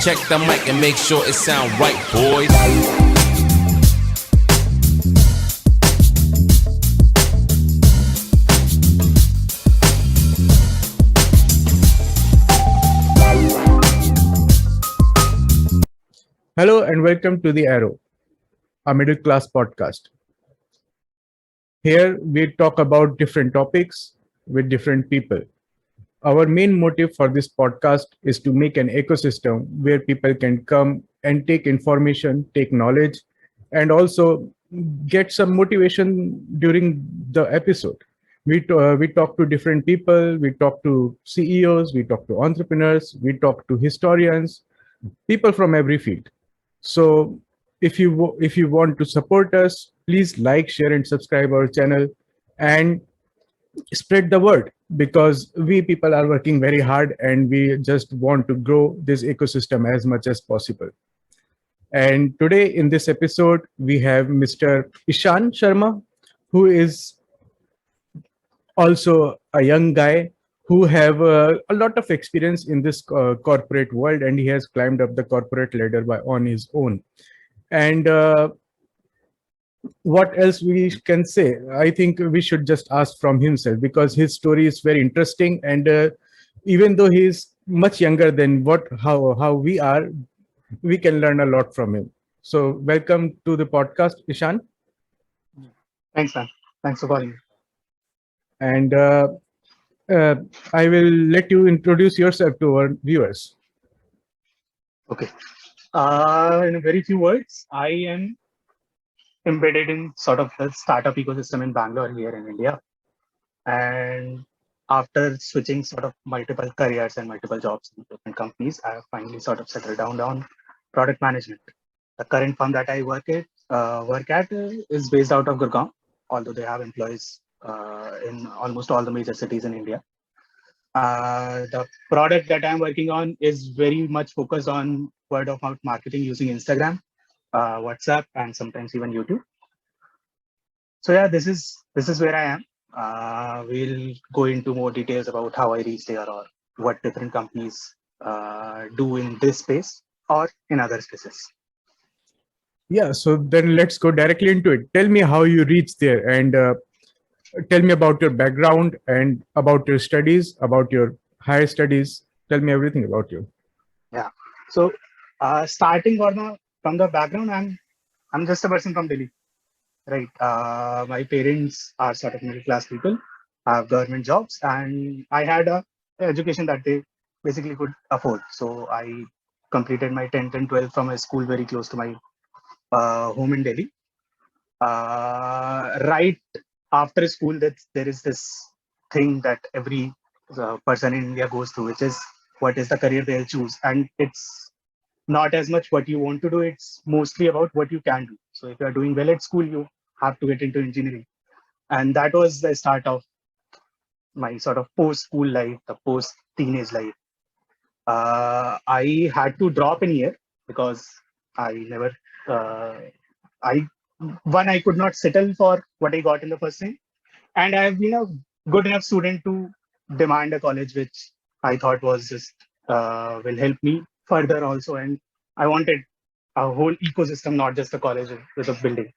Check the mic and make sure it sound right, boys. Hello and welcome to The Arrow, a middle class podcast. Here we talk about different topics with different people. Our main motive for this podcast is to make an ecosystem where people can come and take information, take knowledge, and also get some motivation during the episode. We talk to different people, we talk to CEOs, we talk to entrepreneurs, we talk to historians, people from every field. So if you want to support us, please like, share, and subscribe our channel, and spread the word, because we people are working very hard and we just want to grow this ecosystem as much as possible. And today in this episode, we have Mr. Ishan Sharma, who is also a young guy who have a lot of experience in this corporate world, and he has climbed up the corporate ladder on his own. And what else we can say? I think we should just ask from himself, because his story is very interesting, and even though he is much younger than how we are, we can learn a lot from him. So welcome to the podcast, Ishan. Thanks, man. Thanks for calling me. And I will let you introduce yourself to our viewers. Okay. In a very few words, I am embedded in sort of the startup ecosystem in Bangalore here in India. And after switching sort of multiple careers and multiple jobs in different companies, I have finally sort of settled down on product management. The current firm that I work at is based out of Gurgaon, although they have employees in almost all the major cities in India. The product that I'm working on is very much focused on word of mouth marketing using Instagram, WhatsApp, and sometimes even YouTube. So yeah, this is where I am. We'll go into more details about how I reached here or what different companies do in this space or in other spaces. Yeah, so then let's go directly into it. Tell me how you reached there, and tell me about your background and about your studies, about your higher studies. Tell me everything about you. Yeah. So starting from the background, I'm just a person from Delhi, right? My parents are sort of middle class people, have government jobs, and I had a education that they basically could afford. So I completed my 10th and 12th from a school very close to my home in Delhi. Right after school, that there is this thing that every person in India goes through, which is what is the career they'll choose, and it's not as much what you want to do, it's mostly about what you can do. So if you're doing well at school, you have to get into engineering. And that was the start of my sort of post-school life, the post-teenage life. I had to drop in year because I never, I could not settle for what I got in the first time. And I've been a good enough student to demand a college, which I thought was just will help me further also. And I wanted a whole ecosystem, not just a college with a building.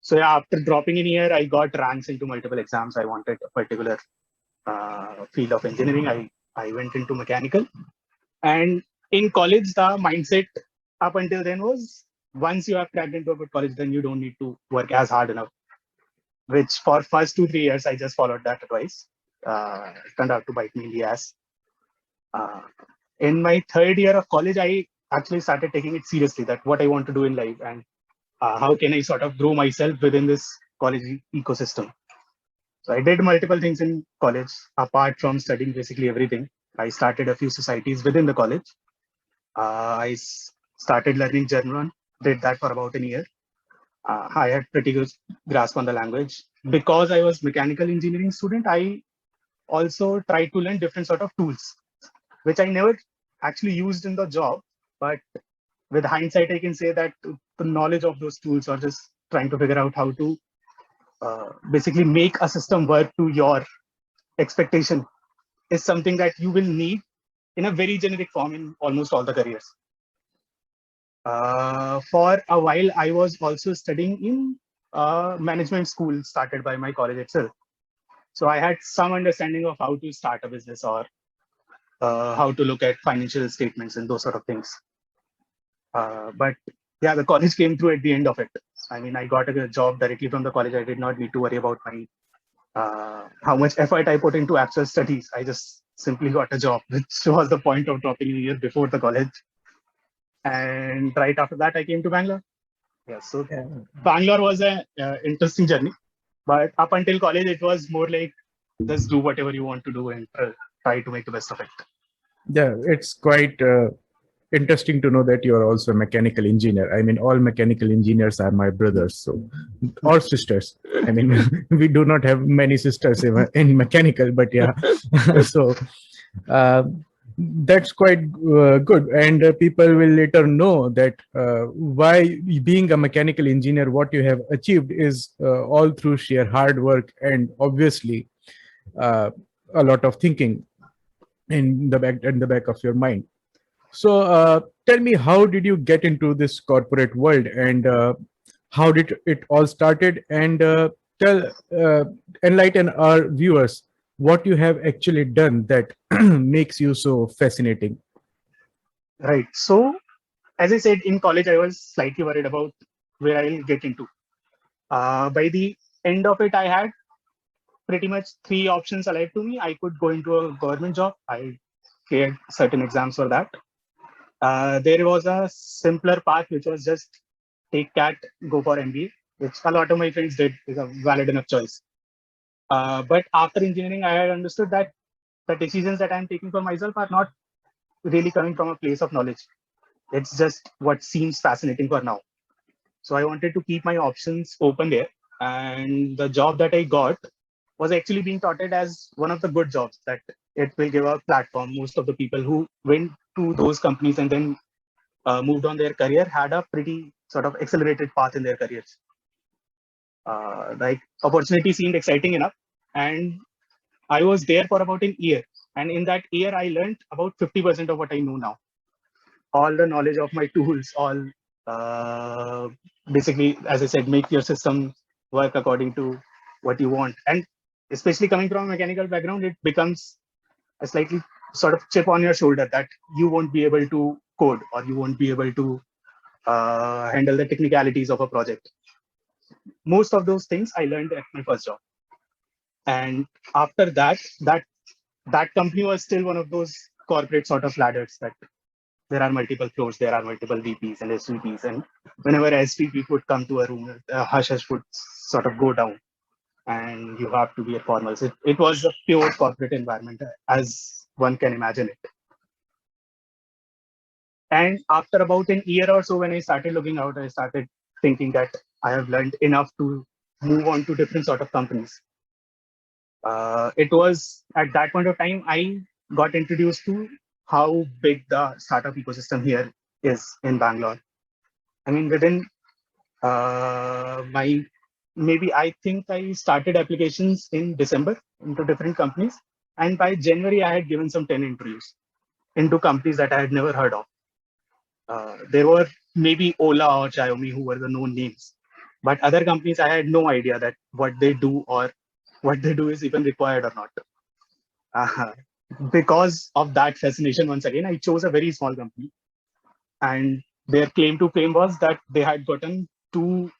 So yeah, after dropping in here, I got ranks into multiple exams. I wanted a particular field of engineering. I went into mechanical. And in college, the mindset up until then was once you have cracked into a good college, then you don't need to work as hard enough. Which for first 2-3 years, I just followed that advice. It turned out to bite me in the ass. In my third year of college, I actually started taking it seriously, that what I want to do in life and how can I sort of grow myself within this college ecosystem. So I did multiple things in college, apart from studying basically everything. I started a few societies within the college. I started learning German, did that for about a year. I had pretty good grasp on the language. Because I was mechanical engineering student, I also tried to learn different sort of tools, which I never actually used in the job. But with hindsight, I can say that the knowledge of those tools or just trying to figure out how to basically make a system work to your expectation is something that you will need in a very generic form in almost all the careers. For a while, I was also studying in management school started by my college itself. So I had some understanding of how to start a business or how to look at financial statements and those sort of things. But yeah, the college came through at the end of it. I mean, I got a job directly from the college. I did not need to worry about my how much effort I put into actual studies. I just simply got a job, which was the point of dropping a year before the college. And right after that, I came to Bangalore. Yeah, so Bangalore was an interesting journey. But up until college, it was more like just do whatever you want to do and try to make the best of it. Yeah, it's quite interesting to know that you are also a mechanical engineer. I mean, all mechanical engineers are my brothers, so or sisters. I mean, we do not have many sisters in mechanical, but yeah. So that's quite good, and people will later know that why being a mechanical engineer, what you have achieved is all through sheer hard work and obviously a lot of thinking in the back of your mind. So tell me, how did you get into this corporate world, and how did it all started? And enlighten our viewers what you have actually done that makes you so fascinating. Right. So, as I said, in college, I was slightly worried about where I'll get into. By the end of it, I had pretty much three options alive to me. I could go into a government job. I cleared certain exams for that. There was a simpler path, which was just take CAT, go for MBA, which a lot of my friends did. Is a valid enough choice. But after engineering, I had understood that the decisions that I'm taking for myself are not really coming from a place of knowledge. It's just what seems fascinating for now. So I wanted to keep my options open there. And the job that I got was actually being touted as one of the good jobs, that it will give a platform. Most of the people who went to those companies and then moved on their career had a pretty sort of accelerated path in their careers. Like opportunity seemed exciting enough, and I was there for about an year. And in that year, I learned about 50% of what I know now. All the knowledge of my tools, all basically, as I said, make your system work according to what you want. And especially coming from a mechanical background, it becomes a slightly sort of chip on your shoulder that you won't be able to code, or you won't be able to handle the technicalities of a project. Most of those things I learned at my first job. And after that company was still one of those corporate sort of ladders that there are multiple floors, there are multiple VPs and SVPs, and whenever SVP would come to a room, hush hush would sort of go down, and you have to be a formal. So it was a pure corporate environment, as one can imagine it. And after about an year or so, when I started looking out, I started thinking that I have learned enough to move on to different sort of companies. It was at that point of time I got introduced to how big the startup ecosystem here is in Bangalore. I mean, within I think I started applications in December into different companies, and by January I had given some 10 interviews into companies that I had never heard of. There were maybe Ola or Xiaomi who were the known names, but other companies I had no idea that what they do or what they do is even required or not. Because of that fascination, once again, I chose a very small company, and their claim to fame was that they had gotten two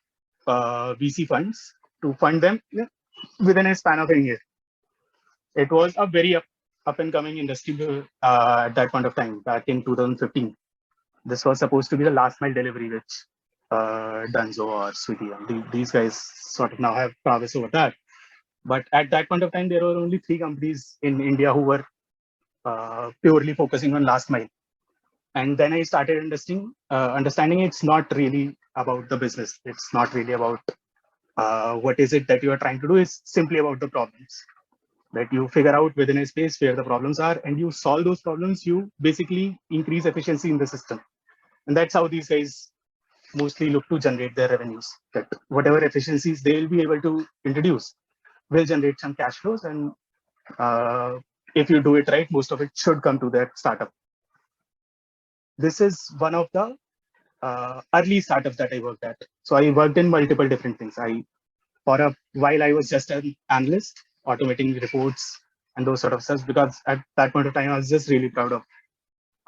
VC funds to fund them within a span of a year. It was a very up and coming industry at that point of time, back in 2015. This was supposed to be the last mile delivery, which Dunzo or Swiggy, these guys sort of now have prowess over that. But at that point of time, there were only 3 companies in India who were purely focusing on last mile. And then I started understanding it's not really about the business. It's not really about what is it that you are trying to do. It's simply about the problems that you figure out within a space where the problems are, and you solve those problems. You basically increase efficiency in the system. And that's how these guys mostly look to generate their revenues. That whatever efficiencies they will be able to introduce will generate some cash flows, and if you do it right, most of it should come to that startup. This is one of the early startups that I worked at. So I worked in multiple different things. For a while, I was just an analyst, automating reports and those sort of stuff, because at that point of time, I was just really proud of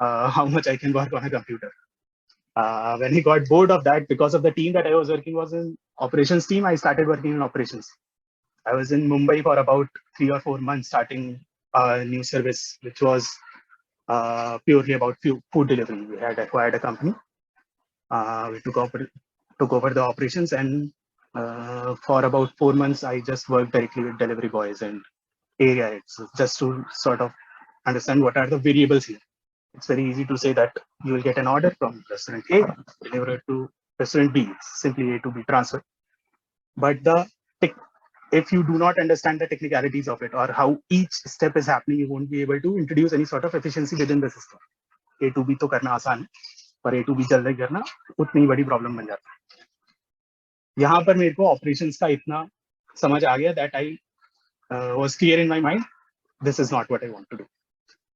how much I can work on a computer. When I got bored of that, because of the team that I was working was in operations team, I started working in operations. I was in Mumbai for about 3 or 4 months, starting a new service, which was purely about food delivery. We had acquired a company. We took over the operations, and for about 4 months, I just worked directly with delivery boys and area heads, just to sort of understand what are the variables here. It's very easy to say that you will get an order from restaurant A, deliver it to restaurant B. It's simply A to B transfer. But if you do not understand the technicalities of it, or how each step is happening, you won't be able to introduce any sort of efficiency within the system. A to B तो करना आसान है, पर A to B जल्दी करना उतनी बड़ी problem बन जाता है. यहाँ पर मेरे को ऑपरेशंस का इतना समझ आ गया that I was clear in my mind, this is not what I want to do.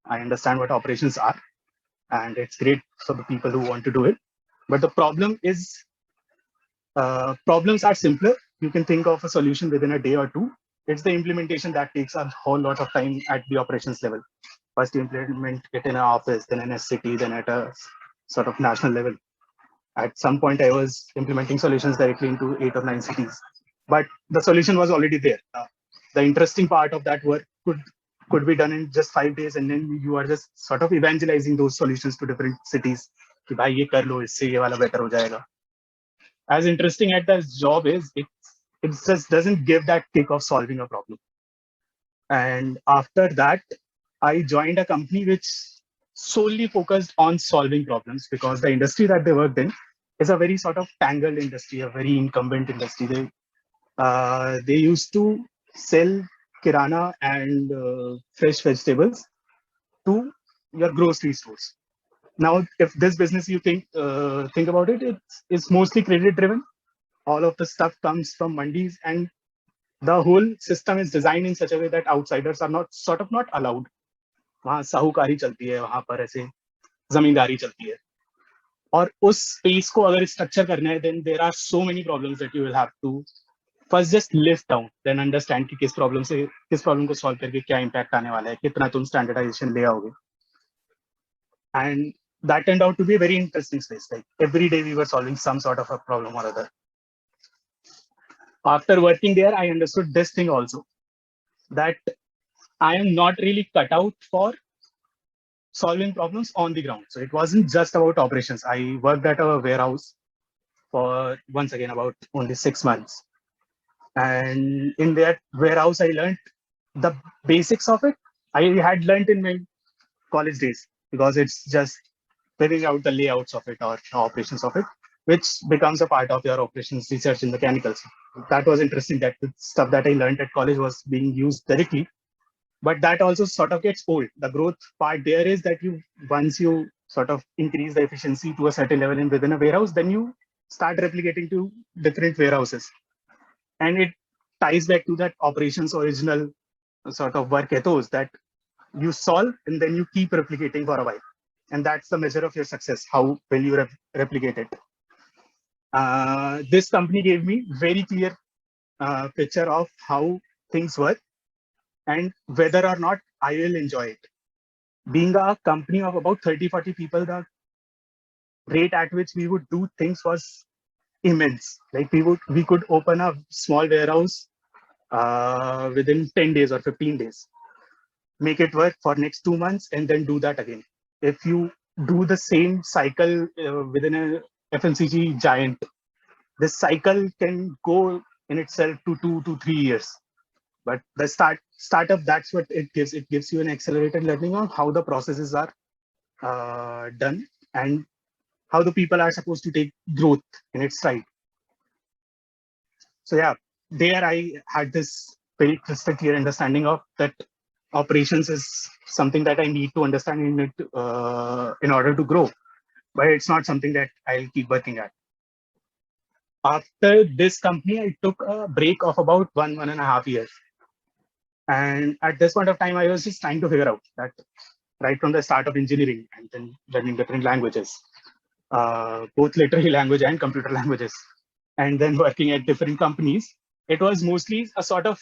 I understand what operations are, and it's great for the people who want to do it. But the problem is, problems are simpler. You can think of a solution within a day or two. It's the implementation that takes a whole lot of time at the operations level. First, you implement it in an office, then in a city, then at a sort of national level. At some point, I was implementing solutions directly into 8 or 9 cities, but the solution was already there. The interesting part of that work could be done in just 5 days, and then you are just sort of evangelizing those solutions to different cities. कि भाई ये कर लो, इससे ये वाला better हो जाएगा. As interesting as that job is, it just doesn't give that kick of solving a problem. And after that, I joined a company which solely focused on solving problems, because the industry that they worked in is a very sort of tangled industry, a very incumbent industry. They used to sell kirana and fresh vegetables to your grocery stores. Now, if this business you think about it, it's mostly credit driven. All of the stuff comes from mandis, and the whole system is designed in such a way that outsiders are not allowed. वहाँ साहूकारी चलती है, वहाँ पर ऐसे जमींदारी चलती है. और उस स्पेस को अगर स्ट्रक्चर करना है, then there are so many problems that you will have to first just lift down, then understand कि किस प्रॉब्लम को सॉल्व करके क्या इम्पैक्ट आने वाला है, कितना तुम स्टैंडर्डाइजेशन ले आओगे. And that turned out to be a very interesting space. Like every day we were solving some sort of a problem or other. After working there, I understood this thing also, that I am not really cut out for solving problems on the ground. So it wasn't just about operations. I worked at a warehouse for, once again, about only 6 months. And in that warehouse, I learned the basics of it. I had learned in my college days, because it's just figuring out the layouts of it or operations of it, which becomes a part of your operations research in mechanicals. That was interesting, that the stuff that I learned at college was being used directly. But that also sort of gets old. The growth part there is that once you sort of increase the efficiency to a certain level within a warehouse, then you start replicating to different warehouses. And it ties back to that operations original sort of work ethos, that you solve and then you keep replicating for a while. And that's the measure of your success, how well you replicate it. This company gave me very clear picture of how things work and whether or not I will enjoy it. Being a company of about 30-40 people, the rate at which we would do things was immense. Like we could open a small warehouse within 10 days or 15 days, make it work for next 2 months, and then do that again. If you do the same cycle within a FMCG giant, this cycle can go in itself to 2 to 3 years. But the startup, that's what it gives. It gives you an accelerated learning on how the processes are done and how the people are supposed to take growth in its stride. So yeah, there I had this very crystal clear understanding of that operations is something that I need to understand in order to grow, but it's not something that I'll keep working at. After this company, I took a break of about 1.5 years. And at this point of time, I was just trying to figure out that right from the start of engineering and then learning different languages, both literary language and computer languages, and then working at different companies, it was mostly a sort of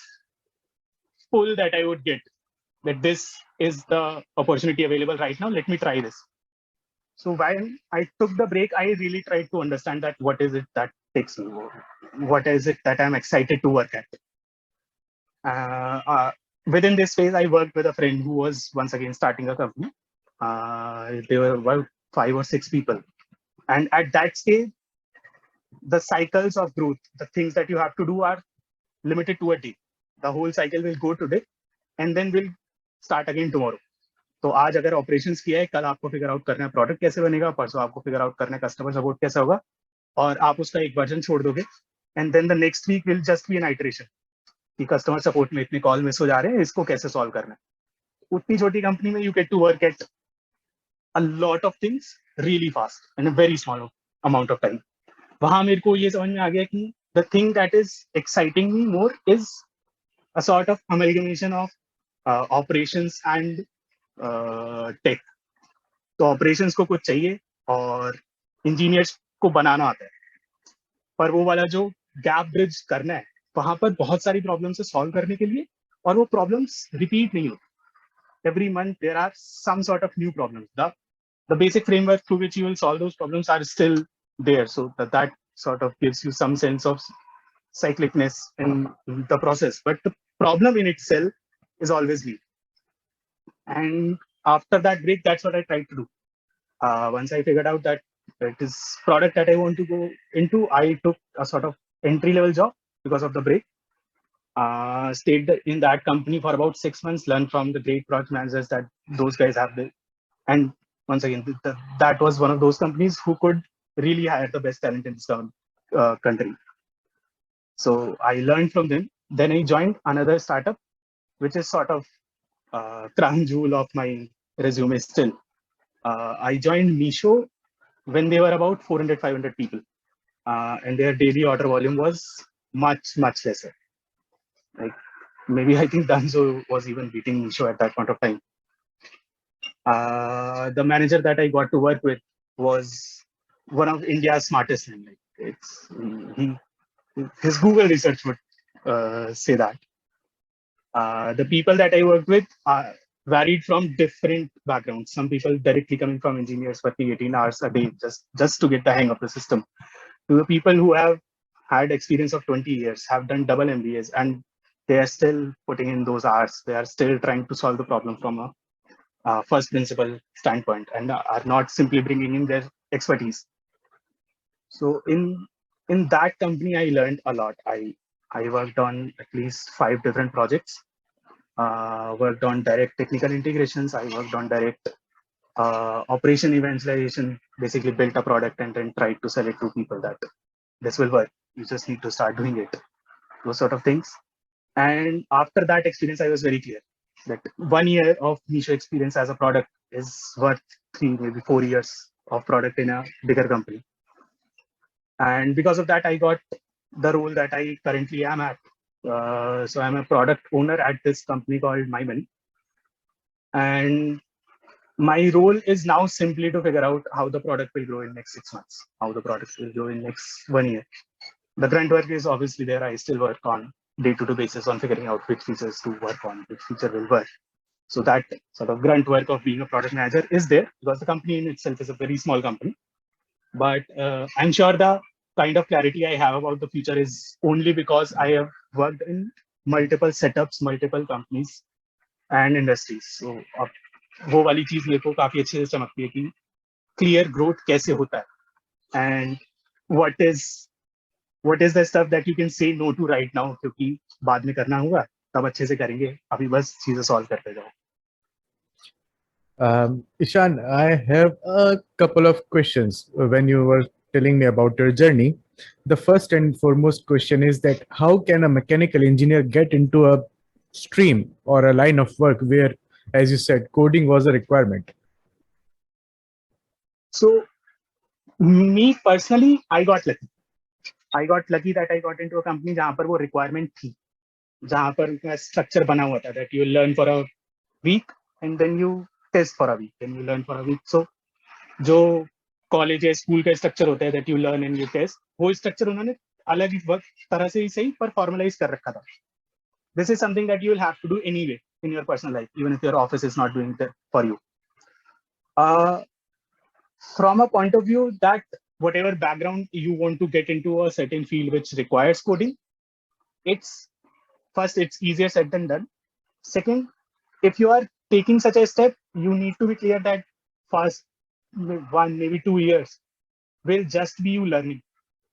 pull that I would get, that this is the opportunity available right now. Let me try this. So when I took the break, I really tried to understand that what is it that takes me, what is it that I'm excited to work at. Uh, uh, Within this phase, I worked with a friend who was once again starting a company. There were about 5 or 6 people, and at that stage, the cycles of growth, the things that you have to do are limited to a day. The whole cycle will go today, and then we'll start again tomorrow. तो आज अगर operations किया है, कल आपको figure out करना है product कैसे बनेगा, परसों आपको फिगर आउट करना है कस्टमर सपोर्ट कैसा होगा, और आप उसका एक वर्जन छोड़ दोगे, and then the next week will just be an iteration कि कस्टमर सपोर्ट में इतने कॉल मिस हो जा रहे हैं, इसको कैसे सॉल्व करना है. उतनी छोटी कंपनी में you get to work at a lot of things really fast in a very small amount of time. वहां मेरे को ये समझ में आ गया कि the thing that is exciting me more is a sort of amalgamation of operations and tech. तो ऑपरेशंस को कुछ चाहिए और इंजीनियर्स को बनाना आता है, पर वो वाला जो गैप ब्रिज करना है, वहां पर बहुत सारी प्रॉब्लम्स है सॉल्व करने के लिए, और वो प्रॉब्लम्स रिपीट नहीं होती. every month there are some sort of new problems. The basic framework through which you will solve those problems are still there, so that sort of gives you some sense of cyclicness in the process, but the problem in itself is always new. And after that break, that's what I tried to do. Once I figured out that it is product that I want to go into, I took a sort of entry level job because of the break. Stayed in that company for about 6 months, learned from the great product managers that those guys have there. And once again, that was one of those companies who could really hire the best talent in this country. So I learned from them. Then I joined another startup, which is sort of crown jewel of my resume still. I joined Meesho when they were about 400, 500 people. And their daily order volume was much, much lesser. Like maybe I think Danzo was even beating Meesho at that point of time. The manager that I got to work with was one of India's smartest men. Like it's his Google research would say that. The people that I worked with varied from different backgrounds. Some people directly coming from engineers working 18 hours a day just to get the hang of the system, to the people who have had experience of 20 years, have done double MBAs, and they are still putting in those hours. They are still trying to solve the problem from a first principle standpoint, and are not simply bringing in their expertise. So in that company, I learned a lot. I worked on at least 5 different projects. Worked on direct technical integrations. I worked on direct operation evangelization. Basically, built a product and then tried to sell it to people that this will work. You just need to start doing it. Those sort of things. And after that experience, I was very clear that 1 year of Meesho experience as a product is worth 3, maybe 4 years of product in a bigger company. And because of that, I got the role that I currently am at. So I'm a product owner at this company called My Money. And my role is now simply to figure out how the product will grow in next 6 months, how the product will grow in next 1 year. The grunt work is obviously there. I still work on day-to-day basis on figuring out which features to work on, which feature will work. So that sort of grunt work of being a product manager is there because the company in itself is a very small company. But I'm sure the kind of clarity I have about the future is only because I have worked in multiple setups, multiple companies and industries. So वो वाली चीज मेरे को काफी अच्छे से चमकती है कि clear growth कैसे होता है and what is the stuff that you can say no to right now क्योंकि बाद में करना होगा तब अच्छे से करेंगे अभी बस चीजें सॉल्व करते जाओ. Ishan, I have a couple of questions when you were telling me about your journey. The first and foremost question is that how can a mechanical engineer get into a stream or a line of work where, as you said, coding was a requirement? So me personally, I got lucky that I got into a company जहाँ पर वो requirement थी. जहाँ पर structure बना हुआ था that you learn for a week and then you test for a week, then you learn for a week. So जो कॉलेज या स्कूल का स्ट्रक्चर होता है that you learn and you test, वो स्ट्रक्चर उन्होंने अलग वक्त तरह से ही सही पर फॉर्मलाइज कर रखा था. This is something that you will have to do anyway in your personal life, even if your office is not doing that for you. From a point of view that whatever background you want to get into a certain field which requires coding, it's first, it's easier said than done. Second, if you are taking such a step, you need to be clear that first 1, maybe 2 years will just be you learning.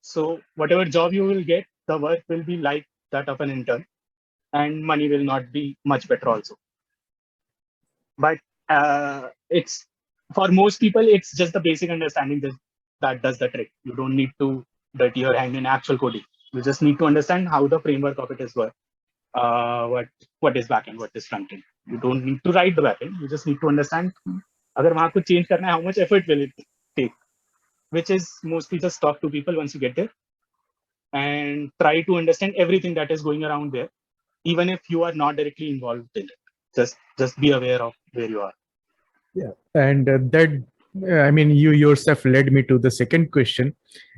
So whatever job you will get, the work will be like that of an intern, and money will not be much better also. But it's for most people, it's just the basic understanding that does the trick. You don't need to dirty your hand in actual coding. You just need to understand how the framework of it is work. What is backend, what is frontend. You don't need to write the backend. You just need to understand. अगर वहाँ कुछ change करना है, how much effort will it take? Which is mostly just talk to people once you get there and try to understand everything that is going around there, even if you are not directly involved in it. Just be aware of where you are. Yeah, and that I mean, you yourself led me to the second question,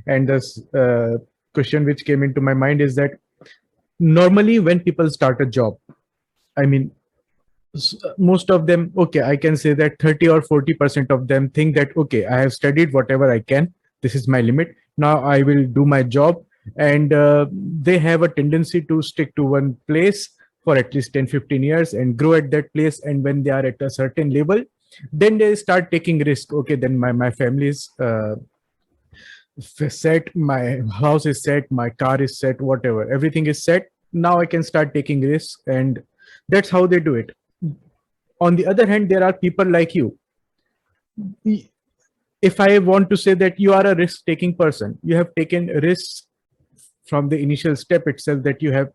and this question which came into my mind is that normally when people start a job, I mean, most of them, okay, I can say that 30 or 40% of them think that, okay, I have studied whatever I can, this is my limit, now I will do my job, and they have a tendency to stick to one place for at least 10-15 years and grow at that place. And when they are at a certain level, then they start taking risk. Okay, then my family is set, my house is set, my car is set, whatever, everything is set, now I can start taking risks, and that's how they do it. On the other hand, there are people like you. If I want to say that you are a risk taking person, you have taken risks from the initial step itself, that you have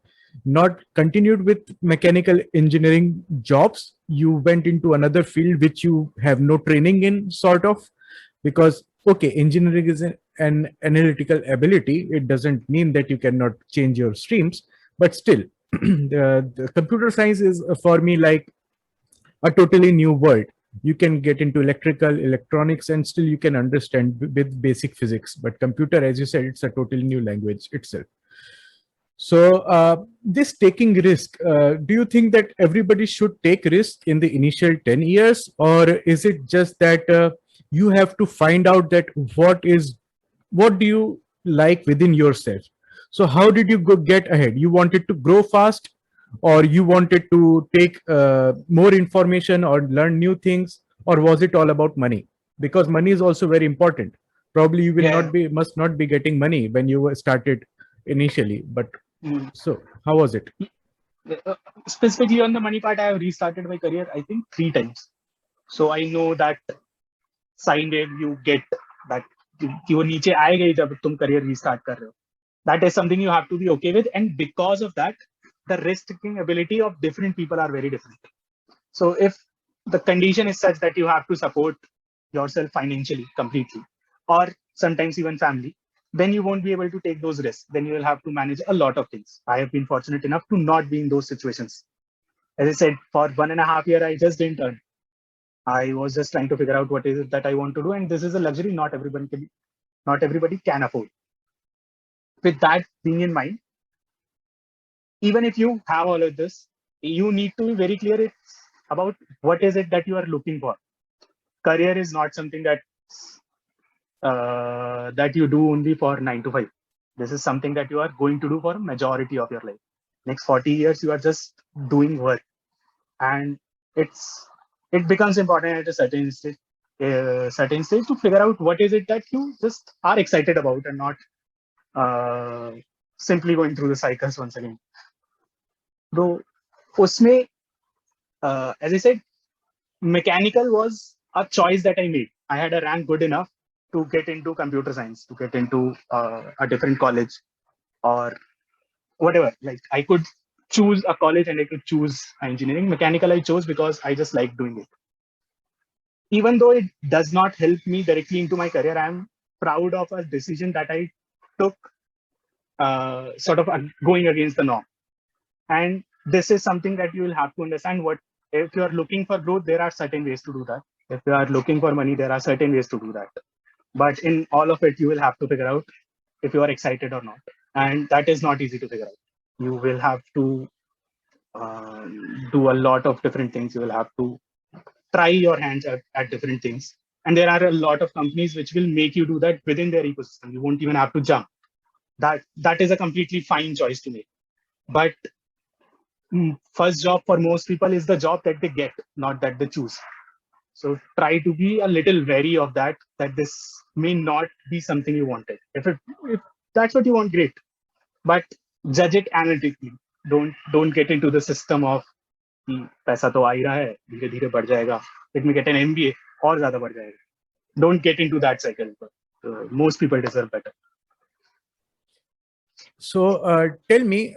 not continued with mechanical engineering jobs, you went into another field which you have no training in, sort of, because okay, engineering is an analytical ability, it doesn't mean that you cannot change your streams, but still the computer science is for me like a totally new world. You can get into electrical electronics and still you can understand with basic physics, but computer, as you said, it's a totally new language itself. So this taking risk, do you think that everybody should take risk in the initial 10 years, or is it just that you have to find out that what do you like within yourself? So how did you get ahead? You wanted to grow fast, or you wanted to take more information or learn new things, or was it all about money? Because money is also very important. Probably you will must not be getting money when you started initially, but so how was it? Specifically on the money part, I have restarted my career, I think 3 times. So I know that sine wave you get, that कि वो नीचे आएगा ही जब तुम career restart कर रहे हो. That is something you have to be okay with, and because of that, the risk-taking ability of different people are very different. So if the condition is such that you have to support yourself financially completely, or sometimes even family, then you won't be able to take those risks. Then you will have to manage a lot of things. I have been fortunate enough to not be in those situations. As I said, for 1.5 years, I just didn't earn. I was just trying to figure out what is it that I want to do, and this is a luxury not everybody can afford. With that being in mind, even if you have all of this, you need to be very clear about what is it that you are looking for. Career is not something that that you do only for 9 to 5. This is something that you are going to do for a majority of your life. Next 40 years, you are just doing work, and it becomes important at a certain stage to figure out what is it that you just are excited about, and not simply going through the cycles once again. Though, usme, as I said, mechanical was a choice that I made. I had a rank good enough to get into computer science, to get into a different college or whatever. Like I could choose a college and I could choose engineering. Mechanical I chose because I just like doing it. Even though it does not help me directly into my career, I'm proud of a decision that I took, sort of going against the norm. And this is something that you will have to understand. What if you are looking for growth, there are certain ways to do that. If you are looking for money, there are certain ways to do that. But in all of it, you will have to figure out if you are excited or not, and that is not easy to figure out. You will have to do a lot of different things. You will have to try your hands at different things, and there are a lot of companies which will make you do that within their ecosystem. You won't even have to jump. That is a completely fine choice to make. But first job for most people is the job that they get, not that they choose. So try to be a little wary of that, that this may not be something you wanted. If that's what you want, great. But judge it analytically. Don't get into the system of कि पैसा तो आ ही रहा है, धीरे धीरे बढ़ जाएगा. Let me get an MBA और ज़्यादा बढ़ जाएगा. Don't get into that cycle. Most people deserve better. So tell me,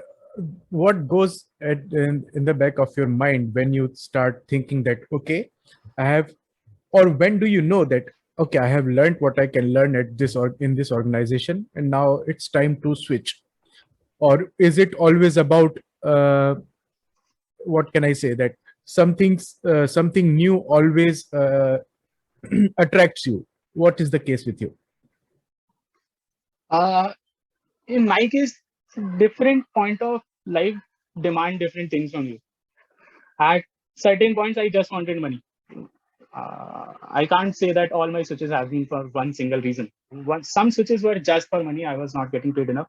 what goes in the back of your mind when you start thinking that, okay, I have, or when do you know that, okay, I have learned what I can learn at this or in this organization, and now it's time to switch? Or is it always about, what can I say, that something new always attracts you? What is the case with you? In my case, different point of life demand different things from you. At certain points, I just wanted money. I can't say that all my switches have been for one single reason. Some switches were just for money. I was not getting paid enough.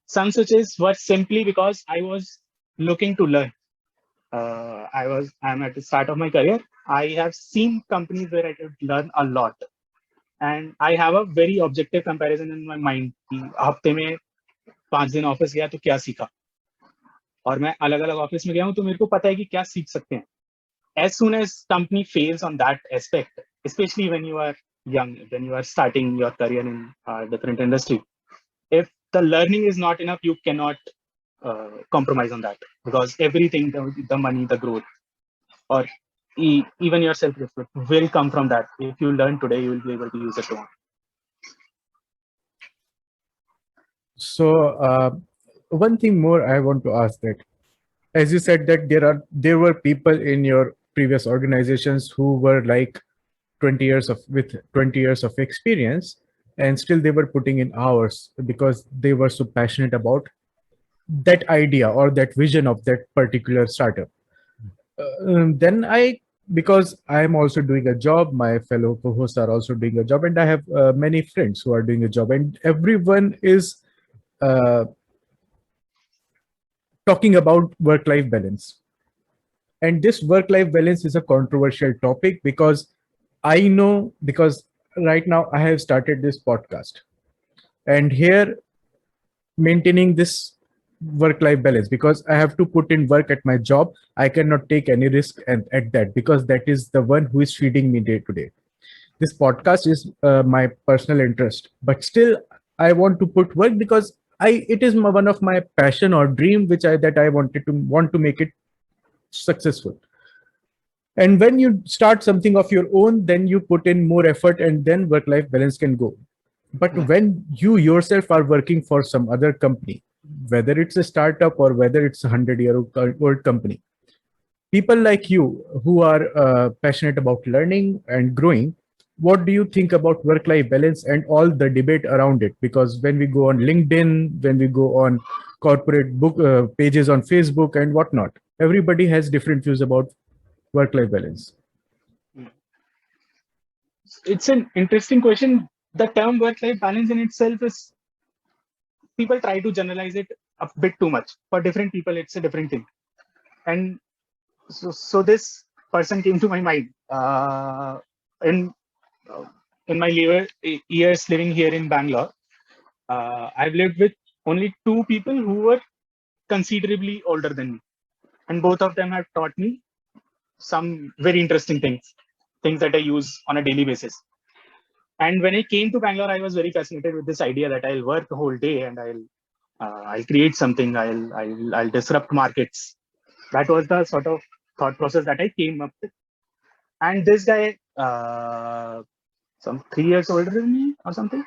Some switches were simply because I was looking to learn. I'm at the start of my career. I have seen companies where I could learn a lot. And I have a very objective comparison in my mind. हफ्ते में 5 दिन office गया तो क्या सीखा, और मैं अलग अलग ऑफिस में गया हूं तो मेरे को पता है कि क्या सीख सकते हैं. As soon as company fails on that aspect, especially when you are young, when you are starting your career in a different industry, if the learning is not enough, you cannot compromise on that, because everything, the money, the growth, or even your self-respect will come from that. If you learn today, you will be able to use it tomorrow. So one thing more I want to ask, that as you said that there were people in your previous organizations who were like 20 years of experience, and still they were putting in hours because they were so passionate about that idea or that vision of that particular startup. Then because I am also doing a job, my fellow co-hosts are also doing a job, and I have many friends who are doing a job, and everyone is talking about work-life balance. And this work-life balance is a controversial topic, because I know, because right now I have started this podcast, and here maintaining this work-life balance, because I have to put in work at my job. I cannot take any risk at that, because that is the one who is feeding me day to day. This podcast is my personal interest, but still I want to put work, because it is one of my passion or dream, which I want to make it successful. And when you start something of your own, then you put in more effort, and then work-life balance can go. But when you yourself are working for some other company, whether it's a startup or whether it's a 100-year-old company, people like you who are passionate about learning and growing, what do you think about work-life balance and all the debate around it? Because when we go on LinkedIn, when we go on corporate book pages on Facebook and whatnot, everybody has different views about work-life balance. It's an interesting question. The term work-life balance in itself is, people try to generalize it a bit too much. For different people, it's a different thing. And so this person came to my mind in my years living here in Bangalore. I've lived with only 2 people who were considerably older than me, and both of them have taught me some very interesting things that I use on a daily basis. And when I came to Bangalore, I was very fascinated with this idea that I'll work the whole day and I'll create something. I'll disrupt markets. That was the sort of thought process that I came up with. And this guy, some 3 years older than me or something,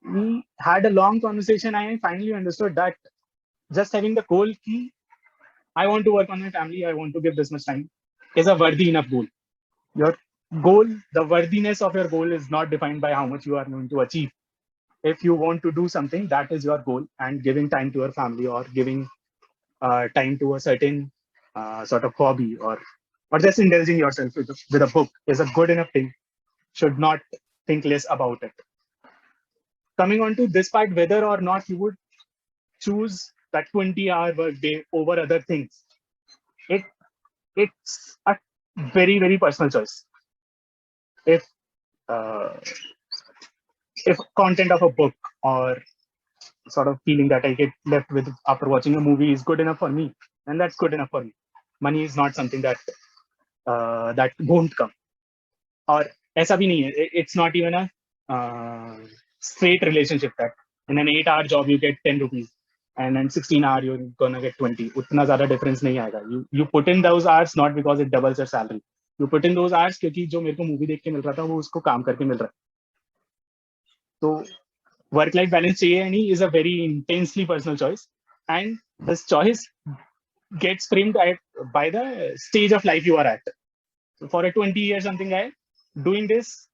we had a long conversation. I finally understood that just having the goal key I want to work on my family, I want to give this much time, is a worthy enough goal. Your goal, the worthiness of your goal is not defined by how much you are going to achieve. If you want to do something, that is your goal, and giving time to your family or giving time to a certain sort of hobby, or just indulging yourself with a book is a good enough thing. Should not think less about it. Coming on to this part, whether or not you would choose that 20-hour workday over other things, it it's a very very personal choice. If uh, if content of a book or sort of feeling that I get left with after watching a movie is good enough for me, and that's good enough for me. Money is not something that that won't come. Or ऐसा भी नहीं है. It's not even a straight relationship that in an 8-hour job you get 10 rupees and in 16-hour you're gonna get 20. उतना ज़्यादा difference नहीं आएगा. You put in those hours not because it doubles your salary. You put in those hours क्योंकि जो मेरे को movie देख के मिल रहा था वो उसको काम करके मिल रहा है. तो work-life balance चाहिए या नहीं is a very intensely personal choice, and this choice gets framed by the stage of life you are at. So for a 20-year something guy, doing this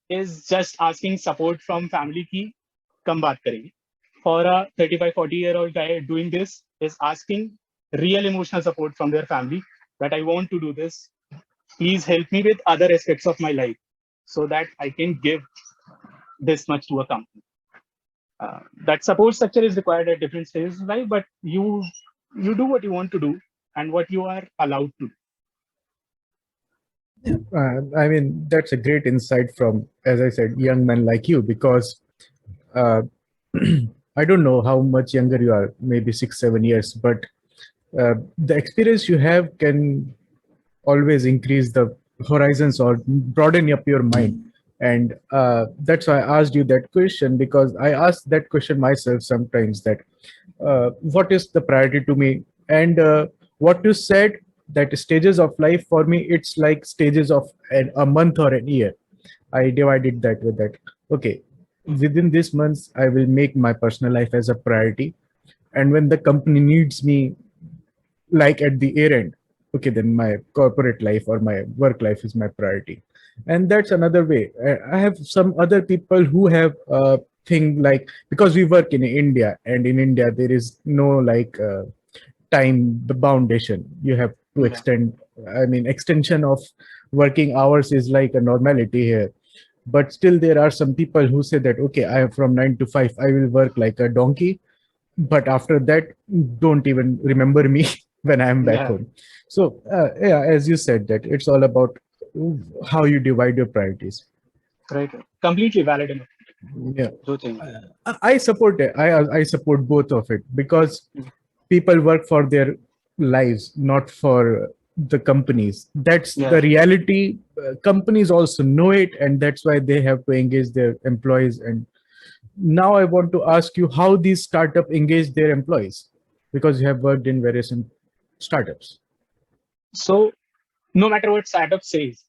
is just asking support from family की कम बात करेंगे. For a 35-40-year-old guy, doing this is asking real emotional support from their family that I want to do this. Please help me with other aspects of my life so that I can give this much to a company. That support structure is required at different stages of life, but you do what you want to do and what you are allowed to do. I mean, that's a great insight from, as I said, young men like you, because I don't know how much younger you are, maybe 6-7 years, but the experience you have can always increase the horizons or broaden up your mind. And that's why I asked you that question, because I asked that question myself sometimes, that what is the priority to me? And what you said, that stages of life, for me it's like stages of a month or a year. I divided that with that. Okay, within this months I will make my personal life as a priority, and when the company needs me, like at the year end, okay, then my corporate life or my work life is my priority. And that's another way. I have some other people who have thing like, because we work in India, and in India there is no like time the foundation. You have to extend, I mean, extension of working hours is like a normality here. But still there are some people who say that, okay, I am from 9 to 5, I will work like a donkey, but after that don't even remember me when I am back home. So yeah, as you said, that it's all about how you divide your priorities. Right. Completely valid enough. Yeah. I support it. I support both of it, because people work for their lives, not for the companies. That's the reality. Companies also know it, and that's why they have to engage their employees. And now I want to ask you how these startup engage their employees, because you have worked in various startups. So no matter what startup says,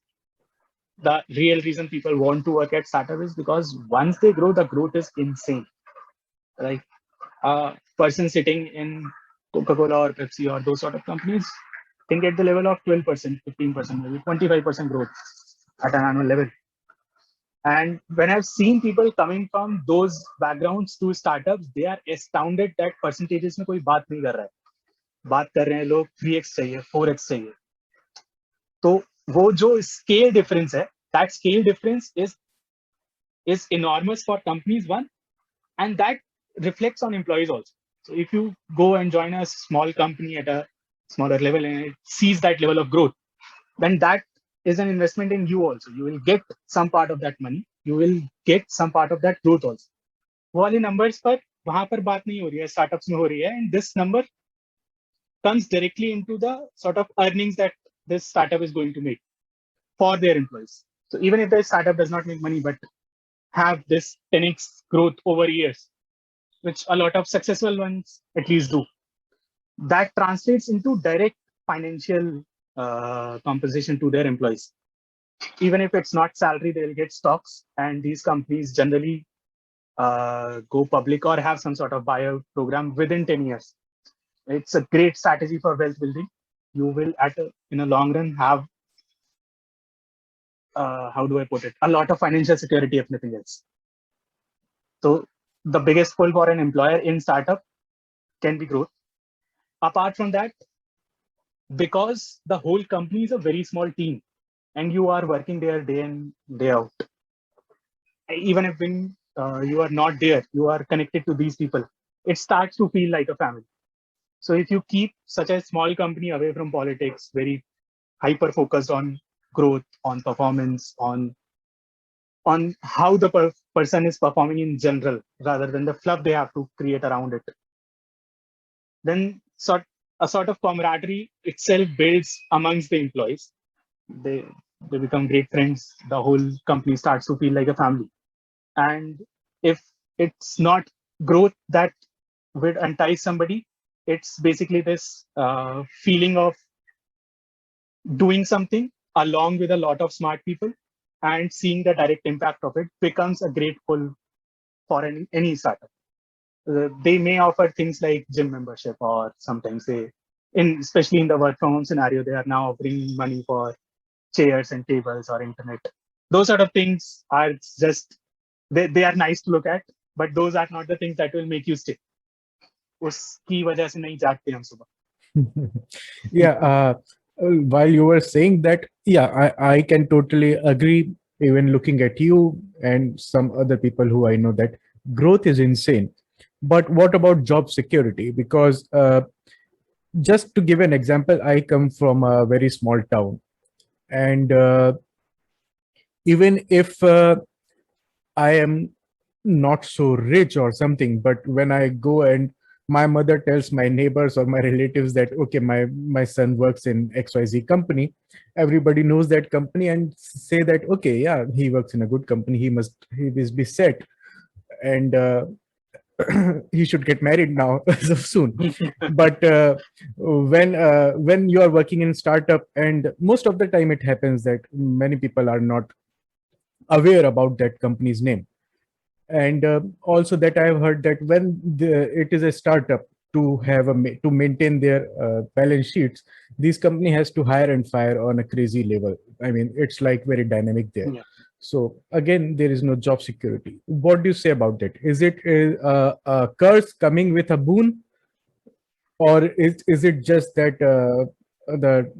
the real reason people want to work at startup is because once they grow, the growth is insane. Like a person sitting in Coca-Cola or Pepsi or those sort of companies can get the level of 12%, 15%, maybe 25% growth at an annual level. And when I've seen people coming from those backgrounds to startups, they are astounded that percentages में कोई बात नहीं कर रहा है. बात कर रहे हैं लोग 3x चाहिए, 4x चाहिए. तो वो जो scale difference है, that scale difference is enormous for companies, one, and that reflects on employees also. So if you go and join a small company at a smaller level and it sees that level of growth, then that is an investment in you also. You will get some part of that money. You will get some part of that growth also. वो वाले numbers पर वहाँ पर बात नहीं हो रही है, startups में हो रही है, and this number comes directly into the sort of earnings that this startup is going to make for their employees. So even if the startup does not make money, but have this 10x growth over years, which a lot of successful ones at least do, that translates into direct financial compensation to their employees. Even if it's not salary, they'll get stocks, and these companies generally go public or have some sort of buyout program within 10 years. It's a great strategy for wealth building. You will in a long run have, how do I put it, a lot of financial security if nothing else. So the biggest pull for an employer in startup can be growth. Apart from that, because the whole company is a very small team and you are working there day in, day out, even if when you are not there, you are connected to these people, it starts to feel like a family. So if you keep such a small company away from politics, very hyper focused on growth, on performance, on how the person is performing in general, rather than the fluff they have to create around it, then a sort of camaraderie itself builds amongst the employees. They they become great friends. The whole company starts to feel like a family. And if it's not growth that would entice somebody, it's basically this feeling of doing something along with a lot of smart people and seeing the direct impact of it becomes a great pull for any startup. They may offer things like gym membership, or sometimes especially in the work from home scenario, they are now offering money for chairs and tables or internet. Those sort of things are just, they are nice to look at, but those are not the things that will make you stay. उसकी वजह से नहीं जागते हम सुबह. Yeah, while you were saying that, yeah, I can totally agree. Even looking at you and some other people who I know, that growth is insane. But what about job security? Because just to give an example, I come from a very small town, and even if I am not so rich or something, but when I go and my mother tells my neighbors or my relatives that, okay, my son works in XYZ company, everybody knows that company and say that, okay, yeah, he works in a good company, he must be set, and he should get married now so soon. But when you are working in startup, and most of the time it happens that many people are not aware about that company's name. And also that I've heard that when it is a startup, to have to maintain their balance sheets, this company has to hire and fire on a crazy level. I mean, it's like very dynamic there. Yeah. So again, there is no job security. What do you say about that? Is it a curse coming with a boon, or is it just that the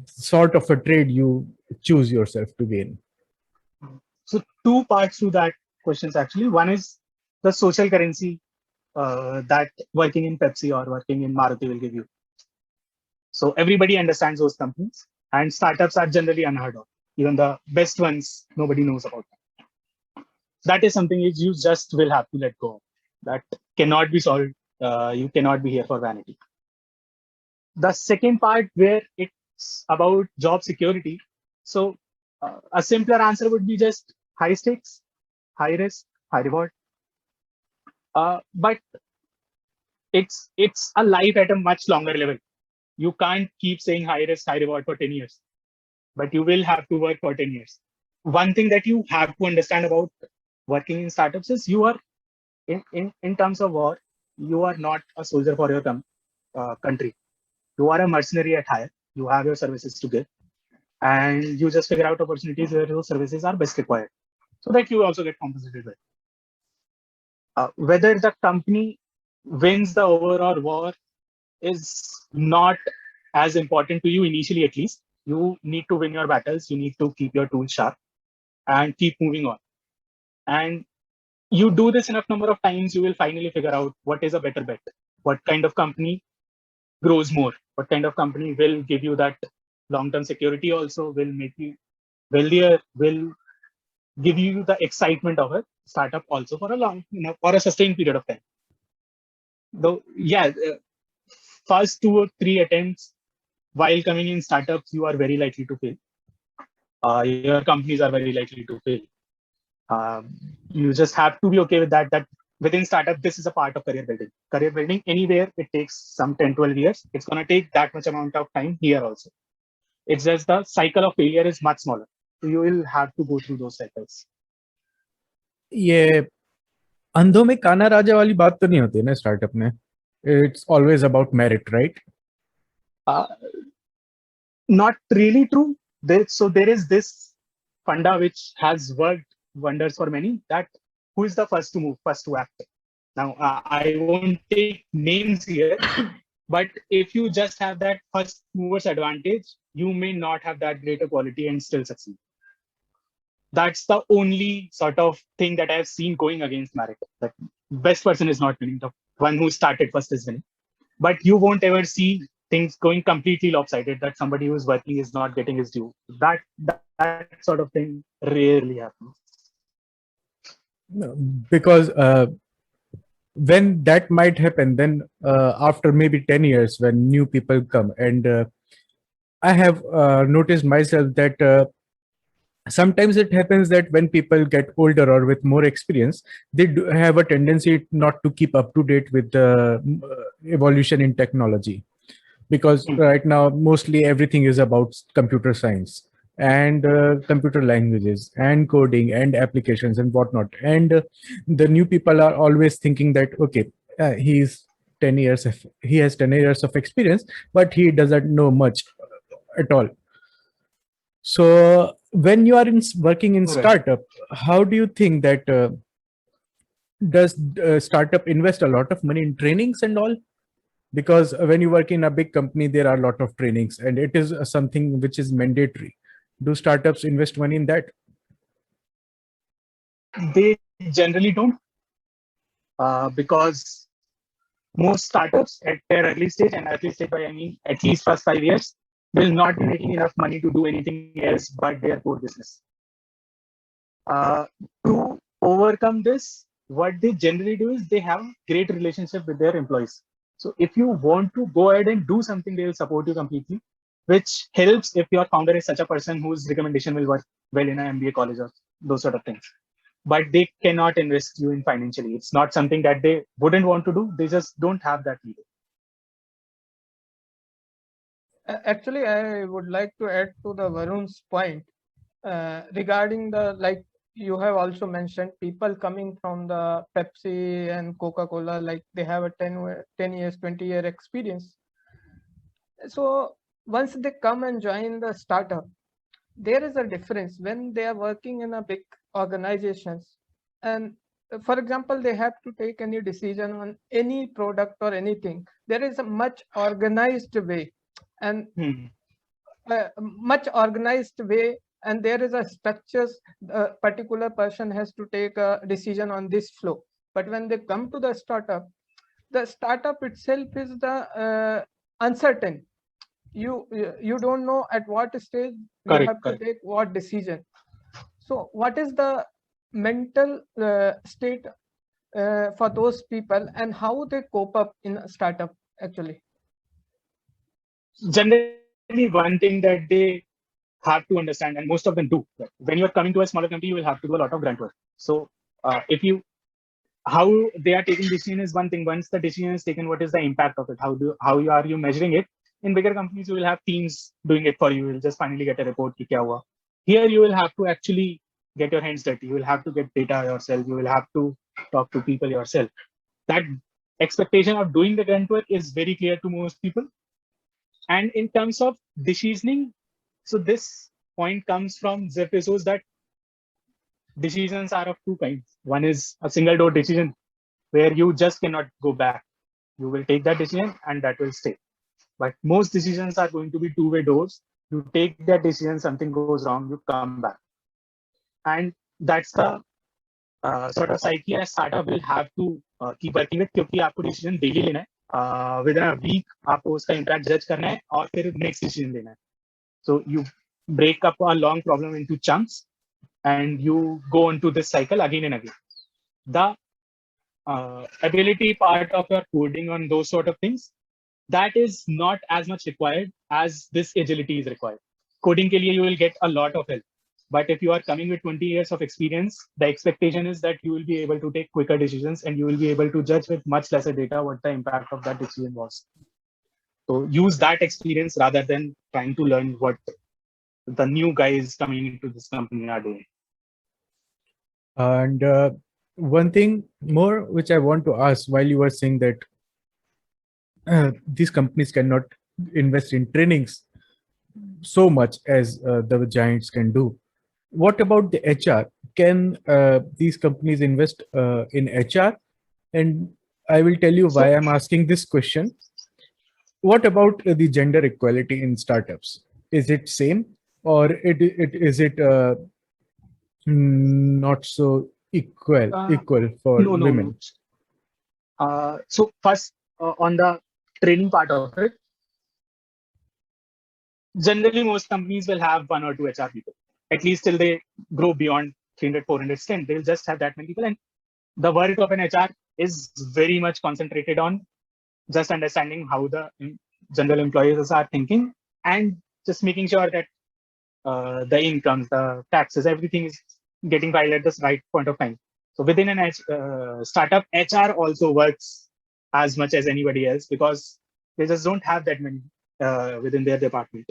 sort of a trade you choose yourself to be in? So two parts to that questions actually. One is the social currency that working in Pepsi or working in Maruti will give you. So everybody understands those companies, and startups are generally unheard of. Even the best ones, nobody knows about them. That is something which you just will have to let go of. That cannot be solved. You cannot be here for vanity. The second part, where it's about job security. So a simpler answer would be just high stakes, high risk, high reward. But it's a life at a much longer level. You can't keep saying high risk, high reward for 10 years, but you will have to work for 10 years. One thing that you have to understand about working in startups is you are, in terms of war, you are not a soldier for your country. You are a mercenary at hire. You have your services to give, and you just figure out opportunities where those services are best required, so that you also get compensated with. Whether the company wins the overall war is not as important to you initially, at least. You need to win your battles. You need to keep your tools sharp and keep moving on. And you do this enough number of times, you will finally figure out what is a better bet. What kind of company grows more? What kind of company will give you that long-term security, also will make you wealthier, will give you the excitement of a startup also for for a sustained period of time. Though, yeah, first 2 or 3 attempts while coming in startups, you are very likely to fail. Your companies are very likely to fail. You just have to be okay with that within startup, this is a part of career building. Career building anywhere, it takes some 10, 12 years. It's going to take that much amount of time here also. It's just the cycle of failure is much smaller. So you will have to go through those cycles. ये अंधों में काना राजा वाली बात तो नहीं होती ना स्टार्टअप में? it's always about merit, right? Uh, Not really true. There is this funda which has worked wonders for many, that who is the first to move, first to act. Now, I won't take names here, but if you just have that first mover's advantage, you may not have that greater quality and still succeed. That's the only sort of thing that I've seen going against merit. That best person is not winning. The one who started first is winning. But you won't ever see things going completely lopsided, that somebody who's working is not getting his due. That sort of thing rarely happens. Because when that might happen, then after maybe 10 years, when new people come, and I have noticed myself that sometimes it happens that when people get older or with more experience, they do have a tendency not to keep up to date with the evolution in technology, because right now mostly everything is about computer science and computer languages and coding and applications and whatnot. And the new people are always thinking that, okay, he's 10 years he has 10 years of experience, but he doesn't know much at all. So when you are working in Right. startup, how do you think that does startup invest a lot of money in trainings and all? Because when you work in a big company, there are a lot of trainings, and it is something which is mandatory. Do startups invest money in that? They generally don't, because most startups at their early stage, and early stage by I mean at least first 5 years, will not be making enough money to do anything else but their core business. To overcome this, what they generally do is they have great relationship with their employees. So if you want to go ahead and do something, they will support you completely, which helps if your founder is such a person whose recommendation will work well in an MBA college or those sort of things. But they cannot invest you in financially. It's not something that they wouldn't want to do. They just don't have that leader. Actually, I would like to add to the Varun's point regarding the, like you have also mentioned, people coming from the Pepsi and Coca-Cola, like they have a 10 years, 20-year experience. So once they come and join the startup, there is a difference when they are working in a big organizations. And for example, they have to take any decision on any product or anything. There is a much organized way, and much organized way, and there is a structures. A particular person has to take a decision on this flow. But when they come to the startup itself is the uncertain. You don't know at what stage you have to take what decision. So what is the mental state for those people, and how they cope up in a startup actually? Generally, one thing that they have to understand, and most of them do, that when you're coming to a smaller company, you will have to do a lot of grunt work. So if you how they are taking decision is one thing. Once the decision is taken, what is the impact of it? How are you measuring it? In bigger companies, you will have teams doing it for you. You will just finally get a report. Ki kya hua. Here, you will have to actually get your hands dirty. You will have to get data yourself. You will have to talk to people yourself. That expectation of doing the grunt work is very clear to most people. And in terms of decisioning, so this point comes from Jeff Bezos that decisions are of two kinds. One is a single door decision where you just cannot go back. You will take that decision and that will stay. But most decisions are going to be two-way doors. You take that decision, something goes wrong, you come back. And that's the sort of psyche a startup will have to keep working with, क्योंकि आपको decision daily लेना है. Within a week, आपको उसका impact judge करना है और फिर next decision लेना है. So you break up a long problem into chunks and you go into this cycle again and again. The ability part of your coding on those sort of things, that is not as much required as this agility is required. Coding ke liye you will get a lot of help. But if you are coming with 20 years of experience, the expectation is that you will be able to take quicker decisions and you will be able to judge with much lesser data what the impact of that decision was. So use that experience rather than trying to learn what the new guys coming into this company are doing. And one thing more which I want to ask, while you were saying that these companies cannot invest in trainings so much as the giants can do. What about the HR? Can these companies invest in HR? And I will tell you So why I'm asking this question. What about the gender equality in startups? Is it same, or it is it not so uh, equal for no, no, no. women? So first, on the training part of it, generally most companies will have one or two HR people, at least till they grow beyond 300, 400 strength. They'll just have that many people. And the work of an HR is very much concentrated on just understanding how the general employees are thinking and just making sure that the incomes, the taxes, everything is getting filed at this right point of time. So within an startup, HR also works as much as anybody else because they just don't have that many within their department.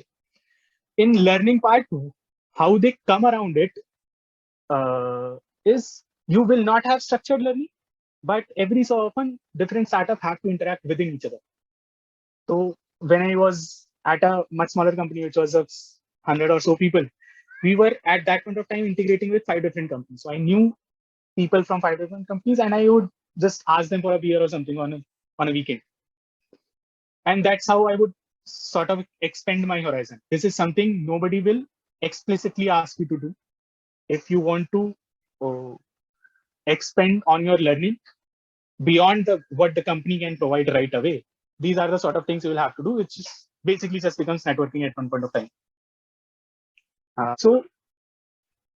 In learning part, how they come around it is you will not have structured learning, but every so often different startup have to interact within each other. So when I was at a much smaller company, which was of 100 or so people, we were at that point of time integrating with 5 different companies. So I knew people from 5 different companies, and I would just ask them for a beer or something on a weekend. And that's how I would sort of expand my horizon. This is something nobody will explicitly ask you to do. If you want to uh, expand on your learning beyond what the company can provide right away, these are the sort of things you will have to do, which is basically just becomes networking at one point of time. So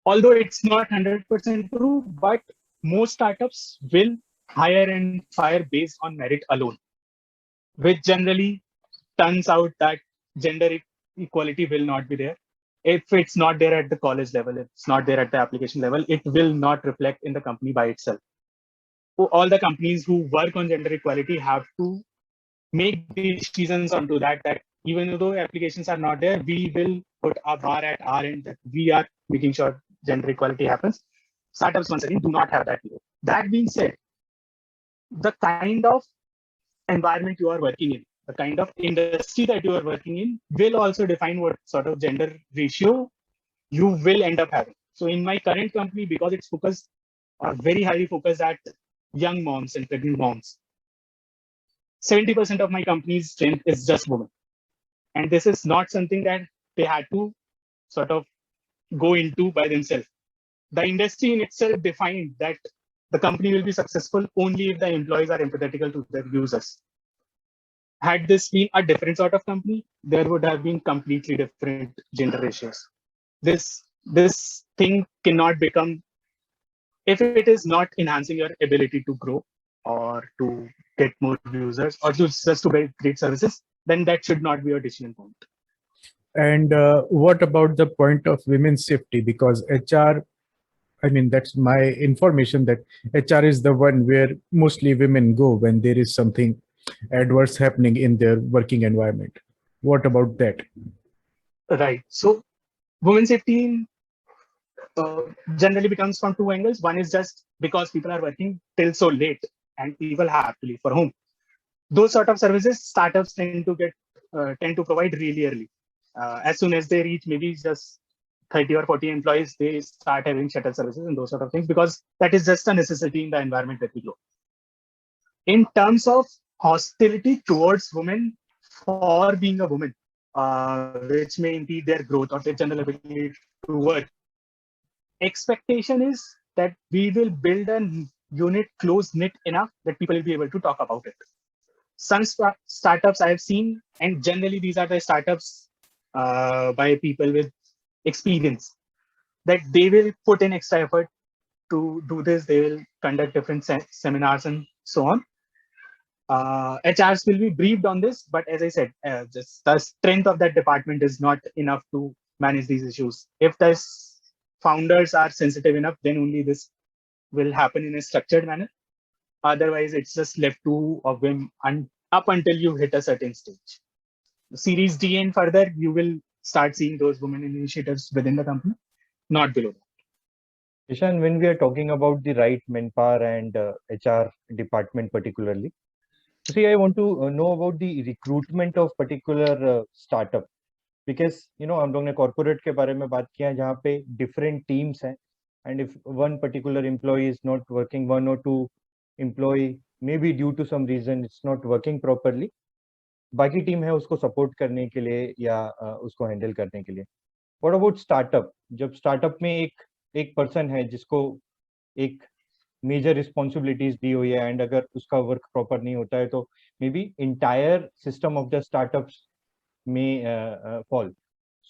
although it's not 100% true, but most startups will hire and fire based on merit alone, which generally turns out that gender equality will not be there. If it's not there at the college level, it's not there at the application level, it will not reflect in the company by itself. So all the companies who work on gender equality have to make decisions onto that even though applications are not there, we will put a bar at our end that we are making sure gender equality happens. Startups once again do not have that. That being said, the kind of environment you are working in, the kind of industry that you are working in will also define what sort of gender ratio you will end up having. So in my current company, because it's focused very highly focused at young moms and pregnant moms, 70% of my company's strength is just women. And this is not something that they had to sort of go into by themselves. The industry in itself defined that the company will be successful only if the employees are empathetical to their users. Had this been a different sort of company, there would have been completely different gender ratios. This thing cannot become, if it is not enhancing your ability to grow or to get more users or just to build great services, then that should not be your decision point. And what about the point of women's safety? Because HR, I mean, that's my information that HR is the one where mostly women go when there is something adverse happening in their working environment. What about that? Right. So women safety generally becomes from two angles. One is just because people are working till so late and people have to leave for home. Those sort of services startups tend to provide really early. As soon as they reach maybe just 30 or 40 employees, they start having shuttle services and those sort of things because that is just a necessity in the environment that we grow. In terms of hostility towards women for being a woman, which may impede their growth or their general ability to work, expectation is that we will build a unit close knit enough that people will be able to talk about it. Some startups I have seen, and generally these are the startups by people with experience, that they will put in extra effort to do this. They will conduct different seminars and so on. HRs will be briefed on this, but as I said, just the strength of that department is not enough to manage these issues. If the founders are sensitive enough, then only this will happen in a structured manner. Otherwise, it's just left to a whim and up until you hit a certain stage. Series D and further, you will start seeing those women initiatives within the company, not below that. Ishan, when we are talking about the right manpower and HR department particularly, See, I want to know about the recruitment of particular startup, because हम लोग ने corporate के बारे में बात किया जहाँ पे different teams हैं, and if one particular employee is not working, one or two employee maybe due to some reason it's not working properly, बाकी टीम है उसको सपोर्ट करने के लिए या उसको हैंडल करने के लिए. What about startup? जब स्टार्टअप में एक पर्सन है जिसको एक मेजर रिस्पॉन्सिबिलिटीज दी हुई है, एंड अगर उसका वर्क प्रॉपर नहीं होता है तो may be entire system of the startups में fall.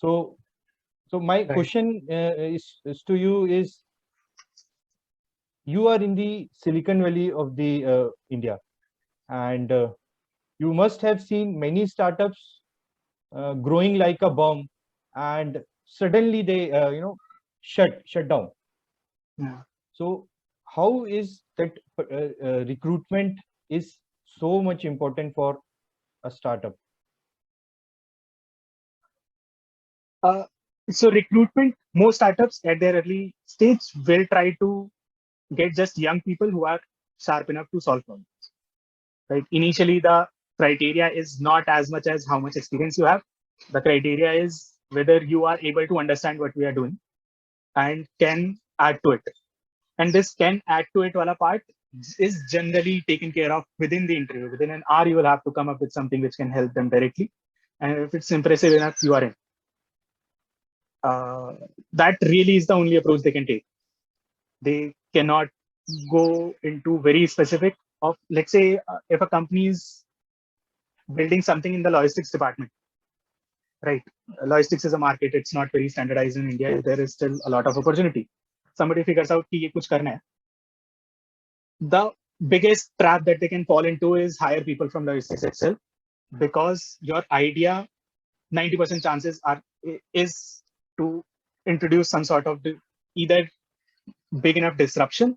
So my question is to you is, you are in the Silicon Valley of the India, and you must have seen many startups growing like a bomb, and suddenly they shut down. Yeah. So how is that recruitment is so much important for a startup? So recruitment, most startups at their early stage will try to get just young people who are sharp enough to solve problems. Right? Initially, the criteria is not as much as how much experience you have. The criteria is whether you are able to understand what we are doing and can add to it. And this can add to it wala part is generally taken care of within the interview. Within an hour, you will have to come up with something which can help them directly. And if it's impressive enough, you are in. That really is the only approach they can take. They cannot go into very specific of, let's say, if a company is building something in the logistics department, right? Logistics is a market. It's not very standardized in India. There is still a lot of opportunity. Somebody figures out कि ये कुछ करना है. The biggest trap that they can fall into is hire people from logistics itself, because your idea, 90% chances is to introduce some sort of either big enough disruption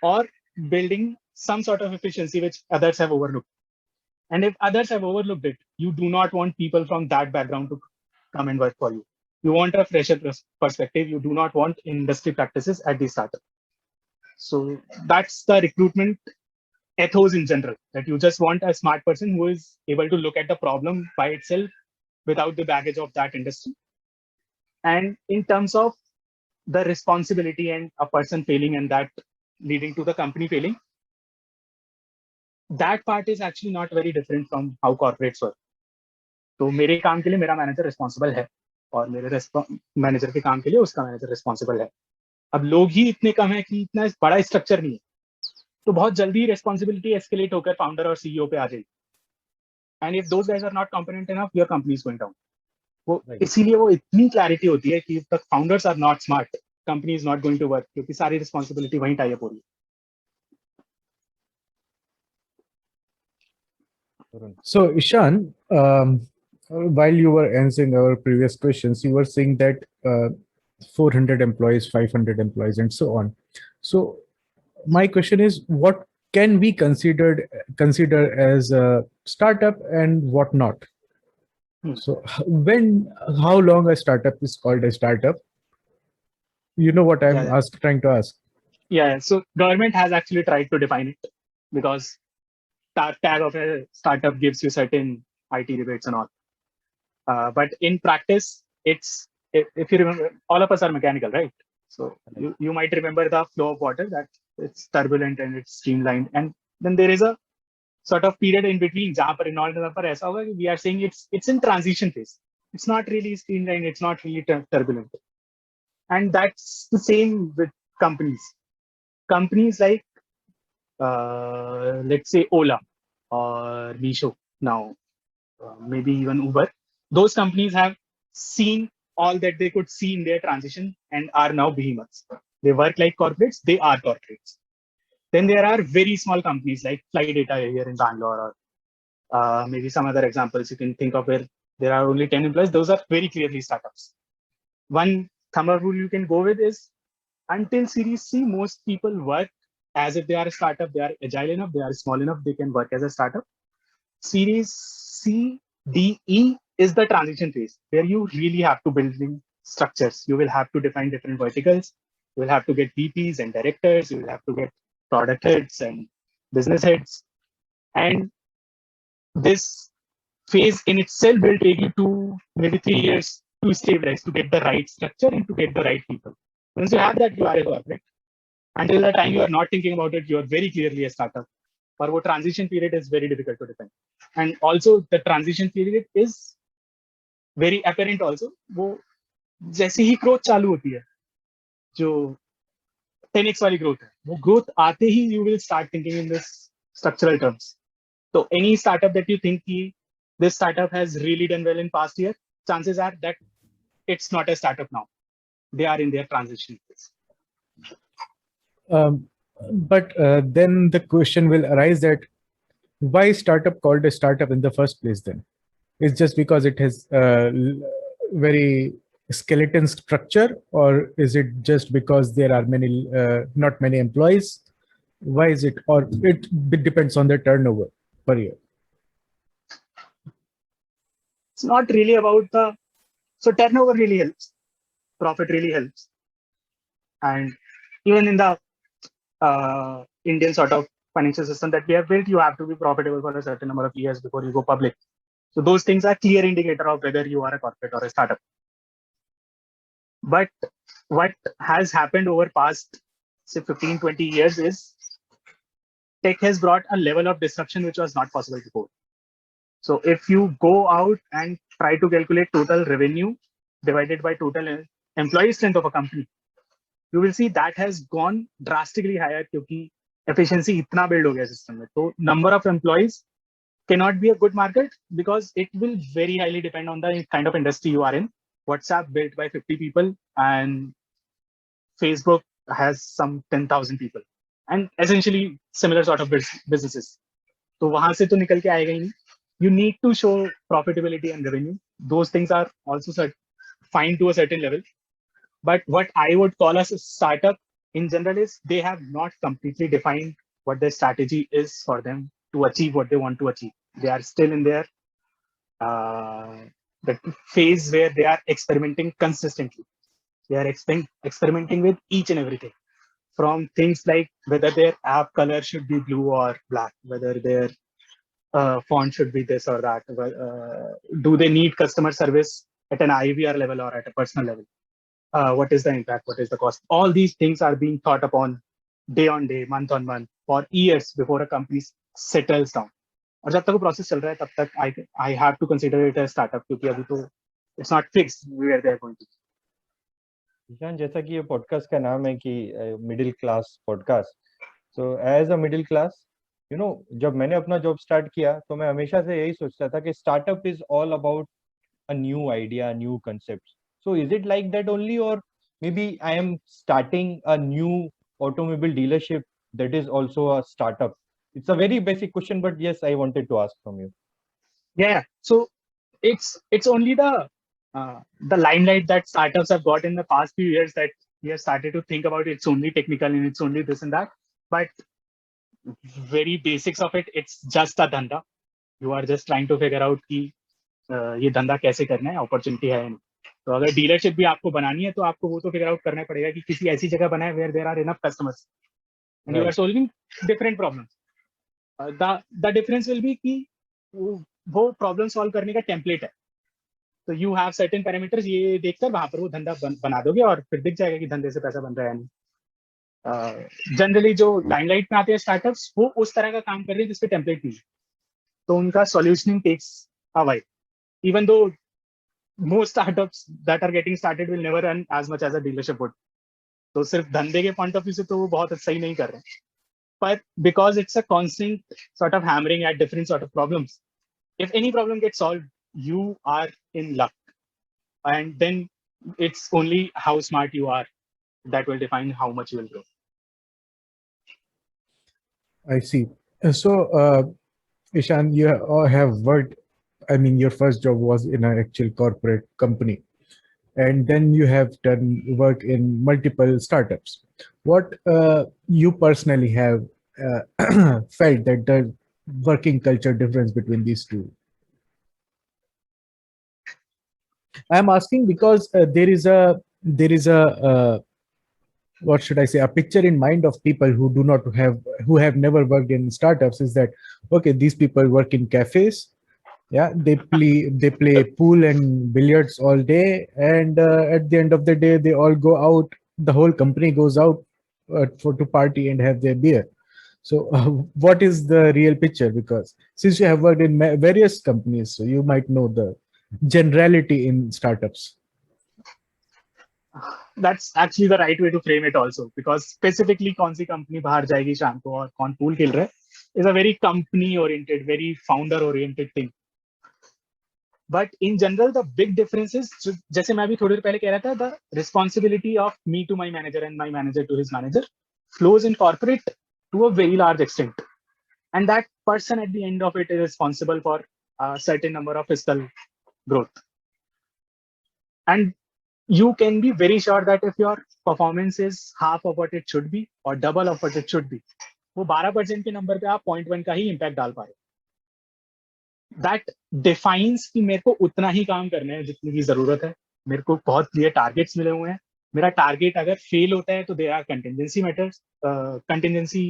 or building some sort of efficiency which others have overlooked. And if others have overlooked it, you do not want people from that background to come and work for you. You want a fresher perspective. You do not want industry practices at the startup. So that's the recruitment ethos in general, that you just want a smart person who is able to look at the problem by itself without the baggage of that industry. And in terms of the responsibility and a person failing and that leading to the company failing, that part is actually not very different from how corporates work. तो मेरे काम के लिए मेरा manager responsible है और मेरे manager के काम के लिए उसका मैनेजर रिस्पॉन्सिबल है. अब लोग ही इतने कम है कि इतना बड़ा स्ट्रक्चर नहीं है, तो बहुत जल्दी रिस्पॉन्सिबिलिटी एस्केलेट होकर फाउंडर और सीईओ पे आ जाएगी. And if those guys are not competent enough, your company is going down. वो इसीलिए वो इतनी क्लैरिटी होती है कि तक founders are not smart, company is not going to work, क्योंकि सारी रिस्पॉन्सिबिलिटी वहीं टाई अप हो रही है. So, Ishan, while you were answering our previous questions, you were saying that 400 employees, 500 employees, and so on. So, my question is, what can we consider as a startup and what not? So, how long a startup is called a startup? You know what I'm trying to ask? Yeah. So, government has actually tried to define it, because tag of a startup gives you certain IT rebates and all. But in practice, it's, if you remember, all of us are mechanical, right? So you might remember the flow of water, that it's turbulent and it's streamlined. And then there is a sort of period in between, jahan par aisa hoga, we are saying it's in transition phase. It's not really streamlined, it's not really turbulent. And that's the same with companies. Companies like, let's say Ola or Meesho now, maybe even Uber, those companies have seen all that they could see in their transition and are now behemoths. They work like corporates, they are corporates. Then there are very small companies like Flydata here in Bangalore, or maybe some other examples you can think of where there are only 10 employees. Those are very clearly startups. One thumb rule you can go with is, until Series C, most people work as if they are a startup. They are agile enough, they are small enough, they can work as a startup. Series C, D, E is the transition phase, where you really have to build structures. You will have to define different verticals. You will have to get VPs and directors. You will have to get product heads and business heads. And this phase in itself will take you 2 maybe 3 years to stabilize, to get the right structure and to get the right people. Once you have that, you are a corporate. Until the time you are not thinking about it, you are very clearly a startup. But what transition period is very difficult to define. And also the transition period is very apparent also. वो जैसे ही growth चालू होती है, जो 10x वाली growth है, वो growth आते ही you will start thinking in this structural terms. So any startup that you think ki, this startup has really done well in past year, chances are that it's not a startup now. They are in their transition phase. But then the question will arise that why startup called a startup in the first place then? It's just because it has very skeleton structure, or is it just because there are many, not many employees? Why is it, or it depends on the turnover per year? It's not really about the, so turnover really helps, profit really helps. And even in the Indian sort of financial system that we have built, you have to be profitable for a certain number of years before you go public. So those things are clear indicator of whether you are a corporate or a startup. But what has happened over past, say 15, 20 years is tech has brought a level of disruption which was not possible before. So if you go out and try to calculate total revenue divided by total employee strength of a company, you will see that has gone drastically higher because efficiency itna build ho gaya system mein. So number of employees cannot be a good market because it will very highly depend on the kind of industry you are in. WhatsApp built by 50 people and Facebook has some 10,000 people and essentially similar sort of businesses. So wahan se to nikal ke aayega hi nahi. You need to show profitability and revenue. Those things are also fine to a certain level. But what I would call as a startup in general is they have not completely defined what their strategy is for them to achieve what they want to achieve. They are still in their the phase where they are experimenting consistently. They are experimenting with each and everything, from things like whether their app color should be blue or black, whether their font should be this or that. Do they need customer service at an IVR level or at a personal level? What is the impact? What is the cost? All these things are being thought upon day on day, month on month, for years before a company settles down. और जब तक वो process चल रहा है, तब तक I have to consider it a startup क्योंकि अभी तो it's not fixed where they are going to. Ishan, जैसा कि ये पॉडकास्ट का नाम है कि middle class podcast, so as a middle class, you know, जब मैंने अपना जॉब स्टार्ट किया तो मैं हमेशा से यही सोचता था कि startup is all about a new idea, new concept. So is it like that only, और maybe I am starting a new automobile dealership that is also a startup? It's a very basic question, but yes, I wanted to ask from you. Yeah. So it's only the limelight that startups have got in the past few years that we have started to think about it's only technical and it's only this and that. But very basics of it, it's just a dhanda. You are just trying to figure out कि ये धंधा कैसे करना है, opportunity है नहीं. तो अगर डीलरशिप भी आपको बनानी है तो आपको वो तो फिगर आउट करना पड़ेगा कि किसी ऐसी जगह बनाए where there are enough customers and you are solving different problems. The difference will be कि वो प्रॉब्लम सॉल्व करने का टेम्पलेट है. तो यू हैव सर्टेन पैरामीटर्स, ये देखकर वहां पर वो धंधा बना दोगे और फिर दिख जाएगा कि धंधे से पैसा बन रहा है नहीं. जनरली जो लाइमलाइट में आते हैं स्टार्टअप्स, वो उस तरह का काम कर रहे हैं जिसपे टेम्पलेट नहीं है, तो उनका solutioning takes a while. Even though most startups that are getting started will never run as much as a dealership would. तो सिर्फ धंधे के पॉइंट ऑफ व्यू से तो वो बहुत सही नहीं कर रहे हैं. But because it's a constant sort of hammering at different sort of problems, if any problem gets solved, you are in luck. And then it's only how smart you are that will define how much you will grow. I see. So, Ishan, you have worked, I mean, your first job was in an actual corporate company, and then you have done work in multiple startups. What you personally have felt that the working culture difference between these two? I'm asking because there is a what should I say, a picture in mind of people who have never worked in startups is that, okay, these people work in cafes. Yeah, they play pool and billiards all day, and at the end of the day, they all go out. The whole company goes out for to party and have their beer. So, what is the real picture? Because since you have worked in various companies, so you might know the generality in startups. That's actually the right way to frame it also, because specifically कौन सी company बाहर जाएगी शाम को और कौन pool खेल रहा है is a very company oriented, very founder oriented thing. But in general, the big difference is, जैसे मैं अभी थोड़ी देर पहले कह रहा था, the responsibility of me to my manager and my manager to his manager flows in corporate to a very large extent. And that person at the end of it is responsible for a certain number of fiscal growth. And you can be very sure that if your performance is half of what it should be or double of what it should be, वो 12% के number पे आप 0.1 का ही impact डाल पा रहे हो. That defines कि मेरे को उतना ही काम करना है जितनी की जरूरत है. मेरे को बहुत क्लियर टारगेट्स मिले हुए हैं. मेरा टारगेट अगर फेल होता है तो there are contingency matters, contingency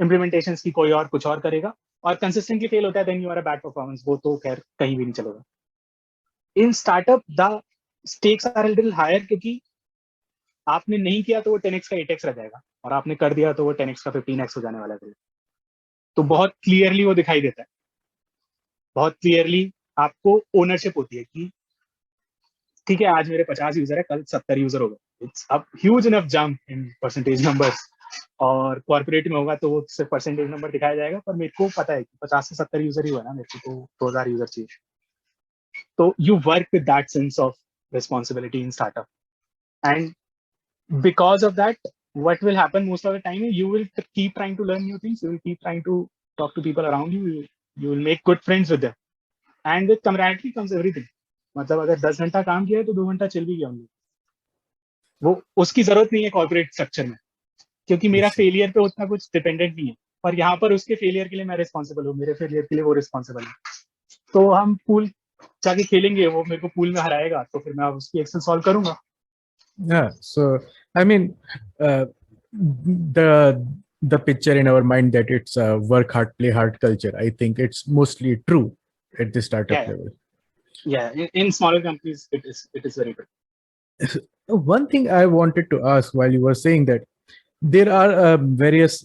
implementations की कोई और कुछ और करेगा, और कंसिस्टेंटली फेल होता है then you are a bad performance. वो तो खैर कहीं भी नहीं चलेगा. In startup the stakes are little higher, क्योंकि आपने नहीं किया तो वो 10x का 8x रह जाएगा, और आपने कर दिया तो वो 10x का 15x हो जाने वाला है. तो बहुत क्लियरली वो दिखाई देता है. बहुत क्लियरली आपको ओनरशिप होती है कि ठीक है, आज मेरे 50 यूजर है, कल 70 यूजर होगा. It's a huge enough jump in percentage numbers. और कॉर्पोरेट में होगा तो वो सिर्फ परसेंटेज नंबर दिखाया जाएगा, पर मेरे को पता है कि 50 से 70 यूजर ही हुआ ना, मेरे को तो 2000 यूजर चाहिए. तो you work with that sense of responsibility in startup, and because of that, what will happen most of the time is you will keep trying to learn new things, you will keep trying to talk to people around you, you will make good friends with them, and with camaraderie comes everything. मतलब अगर 10 घंटा काम किया है तो 2 घंटा chill भी किया होंगे, वो उसकी जरूरत नहीं है कॉर्पोरेट स्ट्रक्चर में, क्योंकि मेरा फेलियर पे उतना कुछ डिपेंडेंट नहीं है. पर यहाँ पर उसके फेलियर के लिए मैं रिस्पॉन्सिबल हूँ, मेरे फेलियर के लिए वो रिस्पॉन्सिबल है. तो हम पूल जाके खेलेंगे, वो मेरे को पूल में हराएगा तो फिर मैं उसकी एक्सेल सॉल्व करूंगा. Yeah, so I mean, the the picture in our mind that it's a work hard, play hard culture, I think it's mostly true at the startup level. Yeah, in smaller companies it is very good. One thing I wanted to ask while you were saying that there are various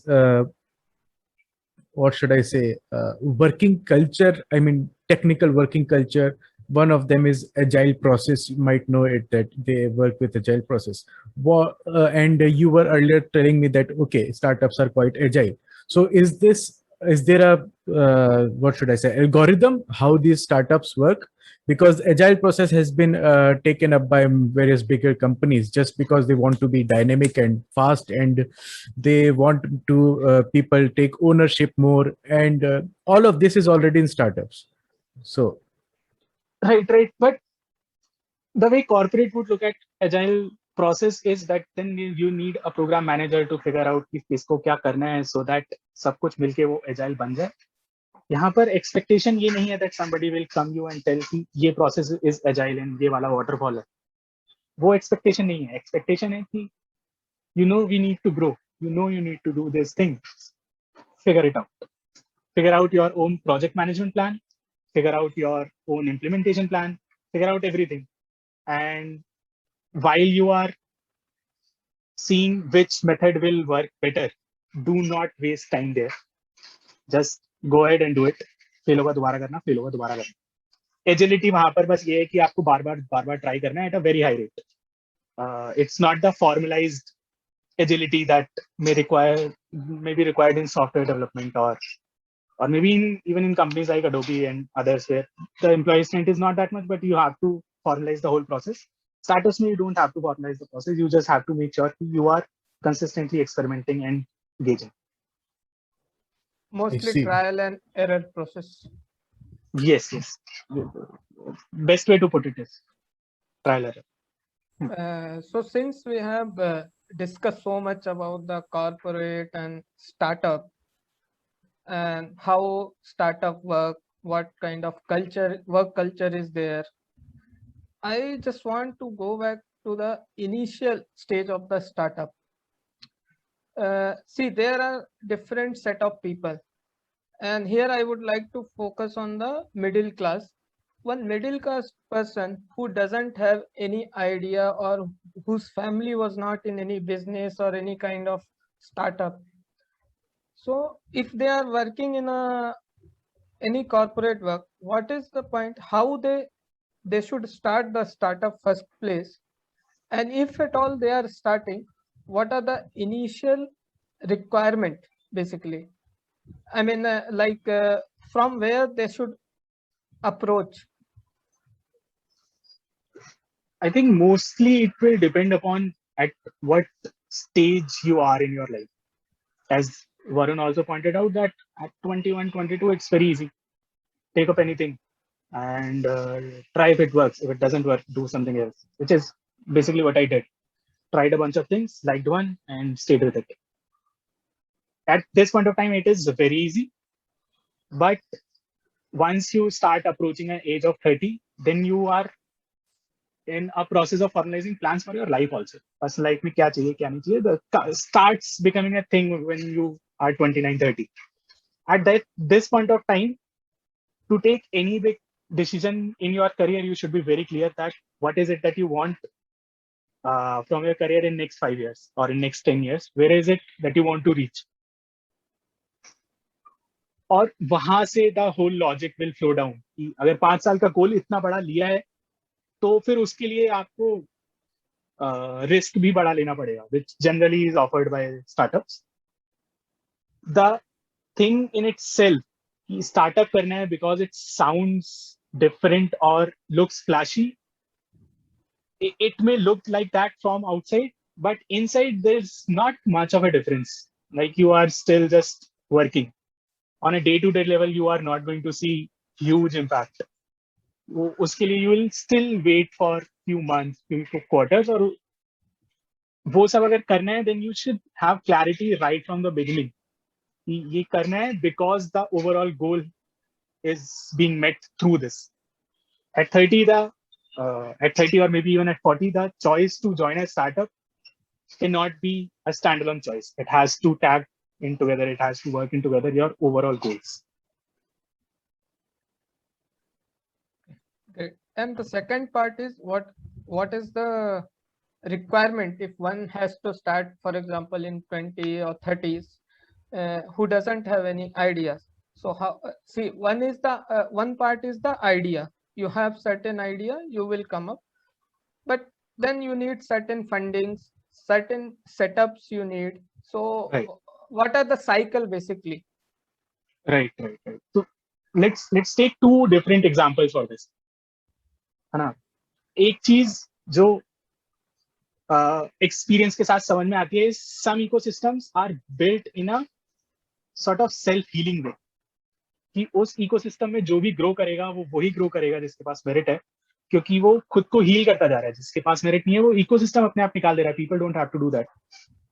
what should I say, working culture, I mean technical working culture. One of them is agile process. You might know it, that they work with agile process. And you were earlier telling me that, okay, startups are quite agile. So is there a what should I say, algorithm how these startups work? Because agile process has been taken up by various bigger companies just because they want to be dynamic and fast, and they want to people take ownership more, and all of this is already in startups. So Right. But the way corporate would look at agile process is that then you need a program manager to figure out कि किसको क्या करना है, so that सब कुछ मिलके वो agile बन जाए. यहाँ पर expectation ये नहीं है that somebody will come you and tell कि ये process is agile and ये वाला waterfall है. वो expectation नहीं है. Expectation है कि you know we need to grow, you know you need to do this thing, figure it out. Figure out your own project management plan, figure out your own implementation plan, figure out everything. And while you are seeing which method will work better, do not waste time there. Just go ahead and do it. Fail होगा दोबारा करना, fail होगा दोबारा करना. Agility वहां पर बस ये है कि आपको बार बार ट्राई करना है at a very high rate. It's not the formalised agility that may be required in software development, or maybe even in companies like Adobe and others, where the employee strength is not that much, but you have to formalize the whole process. Startups, you don't have to formalize the process. You just have to make sure you are consistently experimenting and gauging. Mostly see. trial and error process. Yes. Best way to put it is trial error. So since we have discussed so much about the corporate and startup and how startup work, what kind of work culture is there, I just want to go back to the initial stage of the startup. see, there are different set of people, and here I would like to focus on the middle class. One middle class person who doesn't have any idea or whose family was not in any business or any kind of startup. So if they are working in a any corporate work, what is the point? How they should start the startup first place? And if at all they are starting, what are the initial requirement basically? I mean, from where they should approach. I think mostly it will depend upon at what stage you are in your life. As Varun also pointed out, that at 21, 22, it's very easy. Take up anything and try if it works. If it doesn't work, do something else, which is basically what I did. Tried a bunch of things, liked one, and stayed with it. At this point of time, it is very easy. But once you start approaching an age of 30, then you are in a process of formalizing plans for your life also. Personal life में क्या चाहिए क्या नहीं चाहिए, the starts becoming a thing when you are 29, 30. At this point of time, to take any big decision in your career, you should be very clear that what is it that you want from your career in next 5 years or in next 10 years. Where is it that you want to reach? और वहां से the whole logic will flow down कि अगर 5 साल का गोल इतना बड़ा लिया है तो फिर उसके लिए आपको रिस्क भी बड़ा लेना पड़ेगा, which generally is offered by startups. The thing in itself कि स्टार्टअप करना है बिकॉज इट साउंड्स डिफरेंट और looks flashy, it may look like that from outside, but inside there's not much of a difference. Like you are still just working on a day-to-day level. You are not going to see huge impact. उसके लिए you will still wait for few months, few quarters, और वो सब अगर करना है then you should have clarity right from the beginning. ये करना है because the overall goal is being met through this. At 30, at 30 or maybe even at 40, the choice to join a startup cannot be a standalone choice. It has to tag in together. It has to work in together your overall goals. Okay. And the second part is what is the requirement if one has to start, for example, in 20 or 30s, who doesn't have any ideas. So how see, one is the one part is the idea. You have certain idea, you will come up, but then you need certain fundings, certain setups you need. So Right. what are the cycle basically? Right. So let's take two different examples for this. है ना, एक चीज जो experience के साथ समझ में आती है, some ecosystems are built in a sort of self healing way. कि उस इकोसिस्टम में जो भी ग्रो करेगा वो वही ग्रो करेगा जिसके पास मेरिट है, क्योंकि वो खुद को हील करता जा रहा है. जिसके पास मेरिट नहीं है वो इकोसिस्टम अपने आप निकाल दे रहा है. People don't have to do that.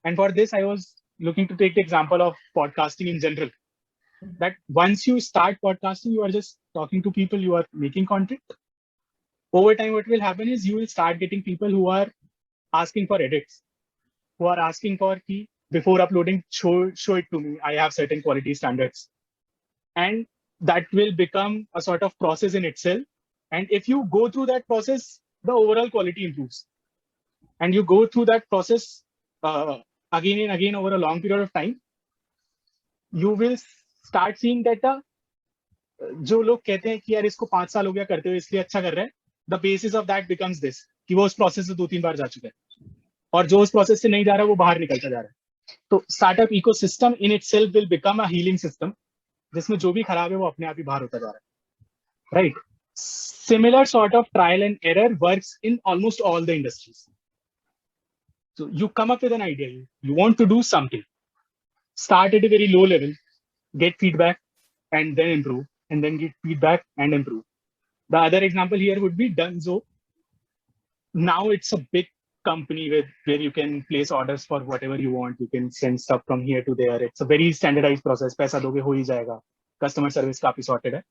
And for this I was looking to take the example of podcasting in general, that once you start podcasting, you are just talking to people, you are making content. Over time, what will happen is you will start getting people who are asking for edits, who are asking for key before uploading, show it to me. I have certain quality standards. And that will become a sort of process in itself. And if you go through that process, the overall quality improves. And you go through that process again and again over a long period of time, you will start seeing that जो लोग कहते हैं कि यार इसको 5 साल हो गया करते हुए इसलिए अच्छा कर रहे हैं, the basis of that becomes this, कि वो उस प्रोसेस से 2-3 बार जा चुका है और जो उस प्रोसेस से नहीं जा रहा वो बाहर निकलता जा रहा है. तो startup ecosystem in itself will become a healing system, जिसमें जो भी खराब है वो अपने आप ही बाहर होता जा रहा है. Right. Similar sort of trial and error works in almost all the industries. So you come up with an idea, you want to do something, start at a very low level, get feedback and then improve, and then get feedback and improve. The other example here would be Dunzo. Now it's a big company where you can place orders for whatever you want. You can send stuff from here to there. It's a very standardized process. पैसा दोगे हो ही जाएगा. Customer service काफी sorted है.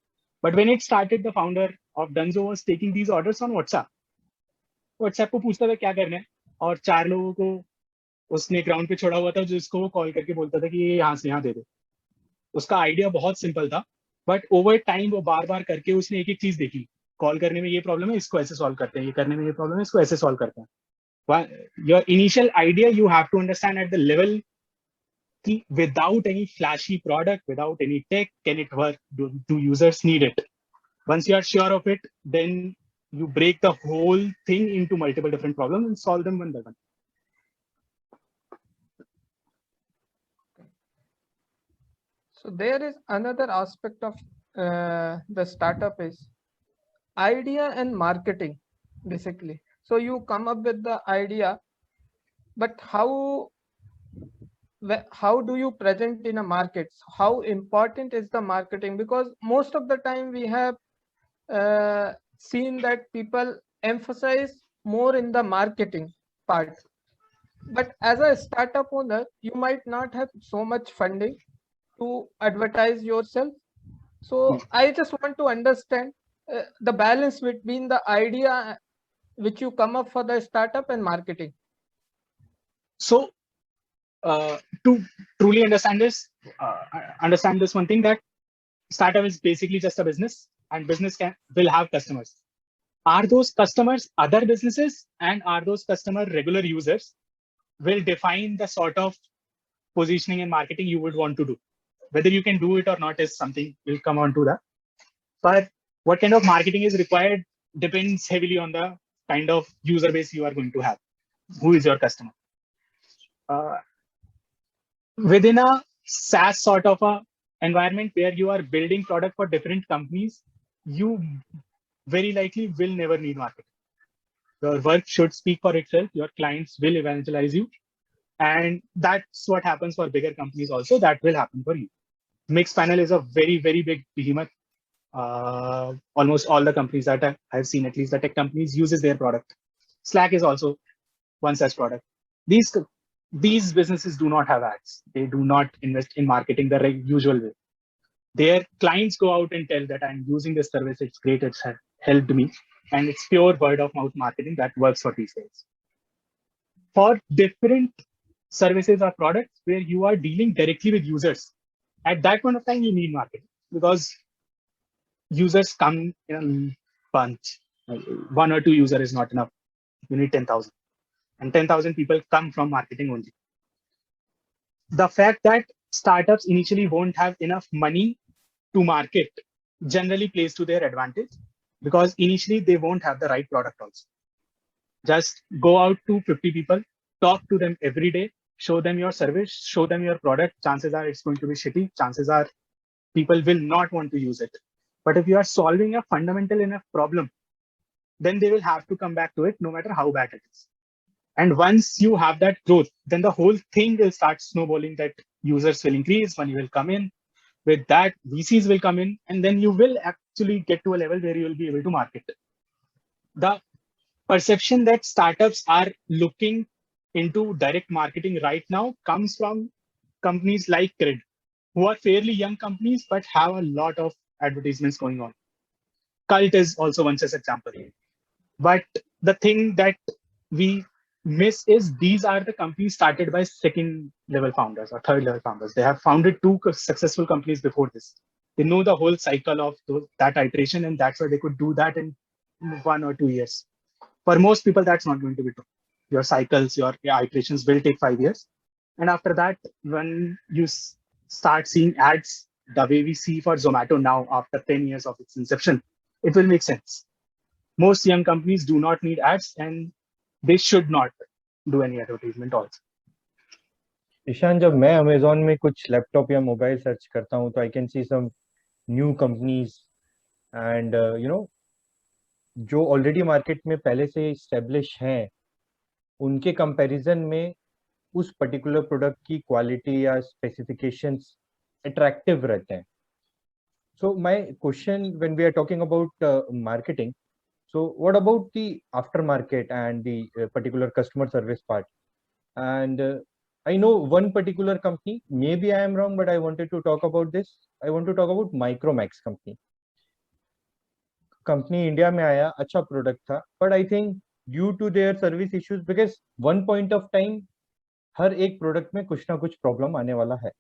But when it started, the founder of Dunzo was taking these orders on WhatsApp. WhatsApp को पूछता था क्या करना है और 4 लोगों को उसने ग्राउंड पे छोड़ा हुआ था जिसको वो कॉल करके बोलता था कि ये यहाँ से यहाँ दे दे। उसका आइडिया बहुत सिंपल था, बट ओवर टाइम वो बार बार करके उसने एक एक चीज देखी। कॉल करने में ये प्रॉब्लम है, इसको ऐसे सॉल्व करते हैं, ये करने में ये प्रॉब्लम है, इसको ऐसे सॉल्व करते हैं। Your initial idea you have to understand at the level कि without any flashy product, without any tech, can it work? Do users need it? Once you are sure of it, then you break the whole thing into multiple different problems and solve them one by one. So there is another aspect of the startup is idea and marketing, basically. So you come up with the idea, but how do you present in a market? How important is the marketing? Because most of the time we have seen that people emphasize more in the marketing part. But as a startup owner, you might not have so much funding to advertise yourself. So I just want to understand the balance between the idea which you come up for the startup and marketing. So to truly understand this one thing, that startup is basically just a business, and business will have customers. Are those customers other businesses, and are those customers regular users, will define the sort of positioning and marketing you would want to do. Whether you can do it or not is something we'll come on to that. But what kind of marketing is required depends heavily on the kind of user base you are going to have. Who is your customer? Within a SaaS sort of a environment where you are building product for different companies, you very likely will never need marketing. Your work should speak for itself. Your clients will evangelize you. And that's what happens for bigger companies also. That will happen for you. Mixpanel is a very, very big behemoth. Almost all the companies that I've seen, at least the tech companies, uses their product. Slack is also one such product. These businesses do not have ads. They do not invest in marketing the usual way. Their clients go out and tell that I'm using this service. It's great. It's helped me. And it's pure word of mouth marketing that works for these days. For different services or products where you are dealing directly with users, at that point of time, you need marketing because users come in a bunch. One or two user is not enough. You need 10,000. And 10,000 people come from marketing only. The fact that startups initially won't have enough money to market generally plays to their advantage because initially they won't have the right product also. Just go out to 50 people, talk to them every day, show them your service, show them your product. Chances are it's going to be shitty. Chances are people will not want to use it. But if you are solving a fundamental enough problem, then they will have to come back to it no matter how bad it is. And once you have that growth, then the whole thing will start snowballing, that users will increase, money will come in. With that, VCs will come in, and then you will actually get to a level where you will be able to market. The perception that startups are looking into direct marketing right now comes from companies like Cred, who are fairly young companies, but have a lot of advertisements going on. Cult is also one such example. But the thing that we miss is these are the companies started by second level founders or third level founders. They have founded two successful companies before this. They know the whole cycle of that iteration, and that's why they could do that in 1 or 2 years. For most people, that's not going to be true. Your cycles, your iterations will take 5 years. And after that, when you start seeing ads the way we see for Zomato now after 10 years of its inception, it will make sense. Most young companies do not need ads, and they should not do any advertisement also. Ishan, जब मैं Amazon में कुछ laptop या mobile search करता हूँ तो I can see some new companies and जो already market में पहले से स्टेब्लिश हैं उनके कंपैरिजन में उस पर्टिकुलर प्रोडक्ट की क्वालिटी या स्पेसिफिकेशंस अट्रैक्टिव रहते हैं. So my question, when we are talking about marketing, so what about the aftermarket and the particular customer service part? And I know one particular company, maybe I am wrong, but I wanted to talk about this. I want to talk about Micromax company. Company India में आया, अच्छा product था, but I think due to their service issues, because one point of time हर एक product में कुछ ना कुछ problem आने वाला है,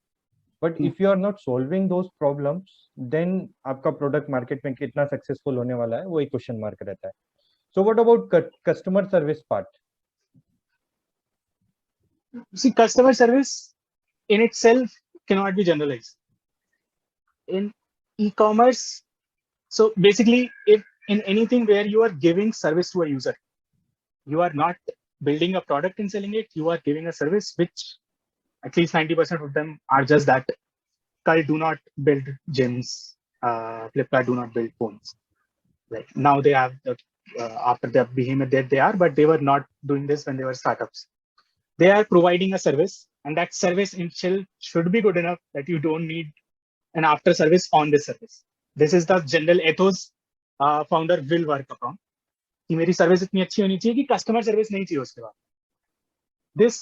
but if you are not solving those problems then आपका प्रोडक्ट मार्केट में कितना सक्सेसफुल होने वाला है वो एक क्वेश्चन मार्क रहता है. So what about customer service part? See, customer service in itself cannot be generalized. In e-commerce, so basically, if in anything where you are giving service to a user, you are not building a product and selling it, you are giving a service, which at least 90% of them are just that. Kal do not build gyms, Flipkart do not build phones. Like now they have after the behemoth that they are, but they were not doing this when they were startups. They are providing a service, and that service in itself should be good enough that you don't need an after service on this service. This is the general ethos founder will work upon. कि मेरी service इतनी अच्छी होनी चाहिए कि customer service नहीं चाहिए उसके बाद. This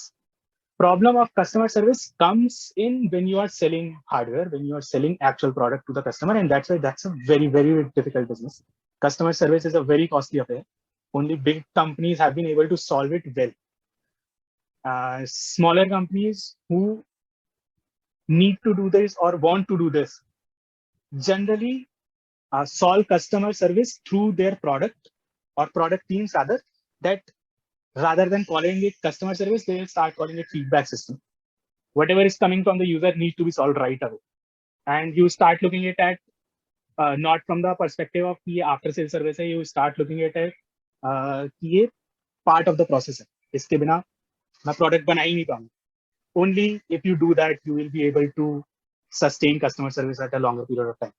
problem of customer service comes in when you are selling hardware, when you are selling actual product to the customer, and that's why that's a very, very difficult business. Customer service is a very costly affair. Only big companies have been able to solve it well. Smaller companies who need to do this or want to do this generally solve customer service through their product or product teams rather than calling it customer service, they will start calling it feedback system. Whatever is coming from the user needs to be solved right away. And you start looking at not from the perspective of the after sales service, you start looking at it ये part of the process है. इसके बिना मैं product बना ही नहीं पाऊंगा. Only if you do that, you will be able to sustain customer service at a longer period of time.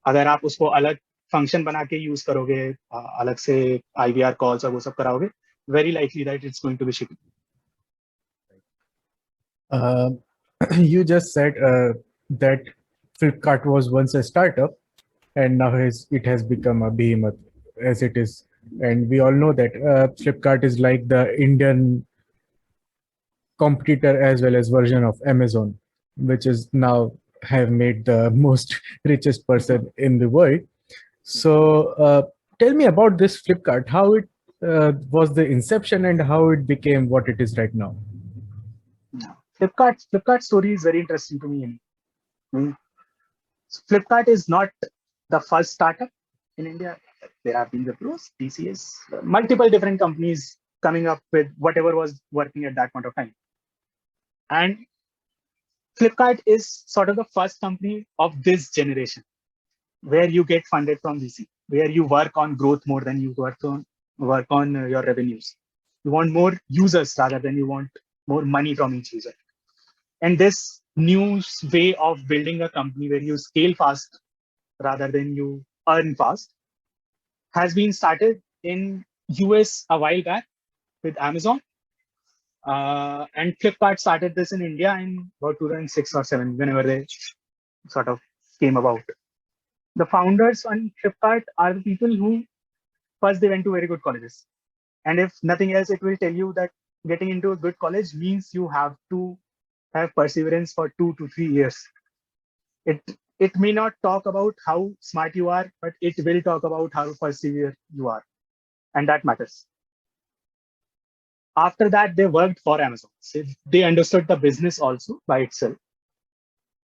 अगर आप उसको अलग फंक्शन बना के यूज करोगे, अलग से IVR calls और वो सब कराओगे, very likely that it's going to be shitty. You just said that Flipkart was once a startup, and now it has become a behemoth as it is. And we all know that Flipkart is like the Indian competitor as well as version of Amazon, which is now have made the most richest person in the world. So tell me about this Flipkart, how it was the inception and how it became what it is right now. Flipkart story is very interesting to me. Flipkart is not the first startup in India. There have been Wipros, TCS, multiple different companies coming up with whatever was working at that point of time. And Flipkart is sort of the first company of this generation where you get funded from VC, where you work on growth more than you work on your revenues. You want more users rather than you want more money from each user. And this new way of building a company where you scale fast rather than you earn fast has been started in US a while back with Amazon. And Flipkart started this in India in about 2006 or 7, whenever they sort of came about. The founders on Flipkart are the people who first they went to very good colleges. And if nothing else, it will tell you that getting into a good college means you have to have perseverance for 2 to 3 years. It may not talk about how smart you are, but it will talk about how persevere you are. And that matters. After that, they worked for Amazon. So they understood the business also by itself.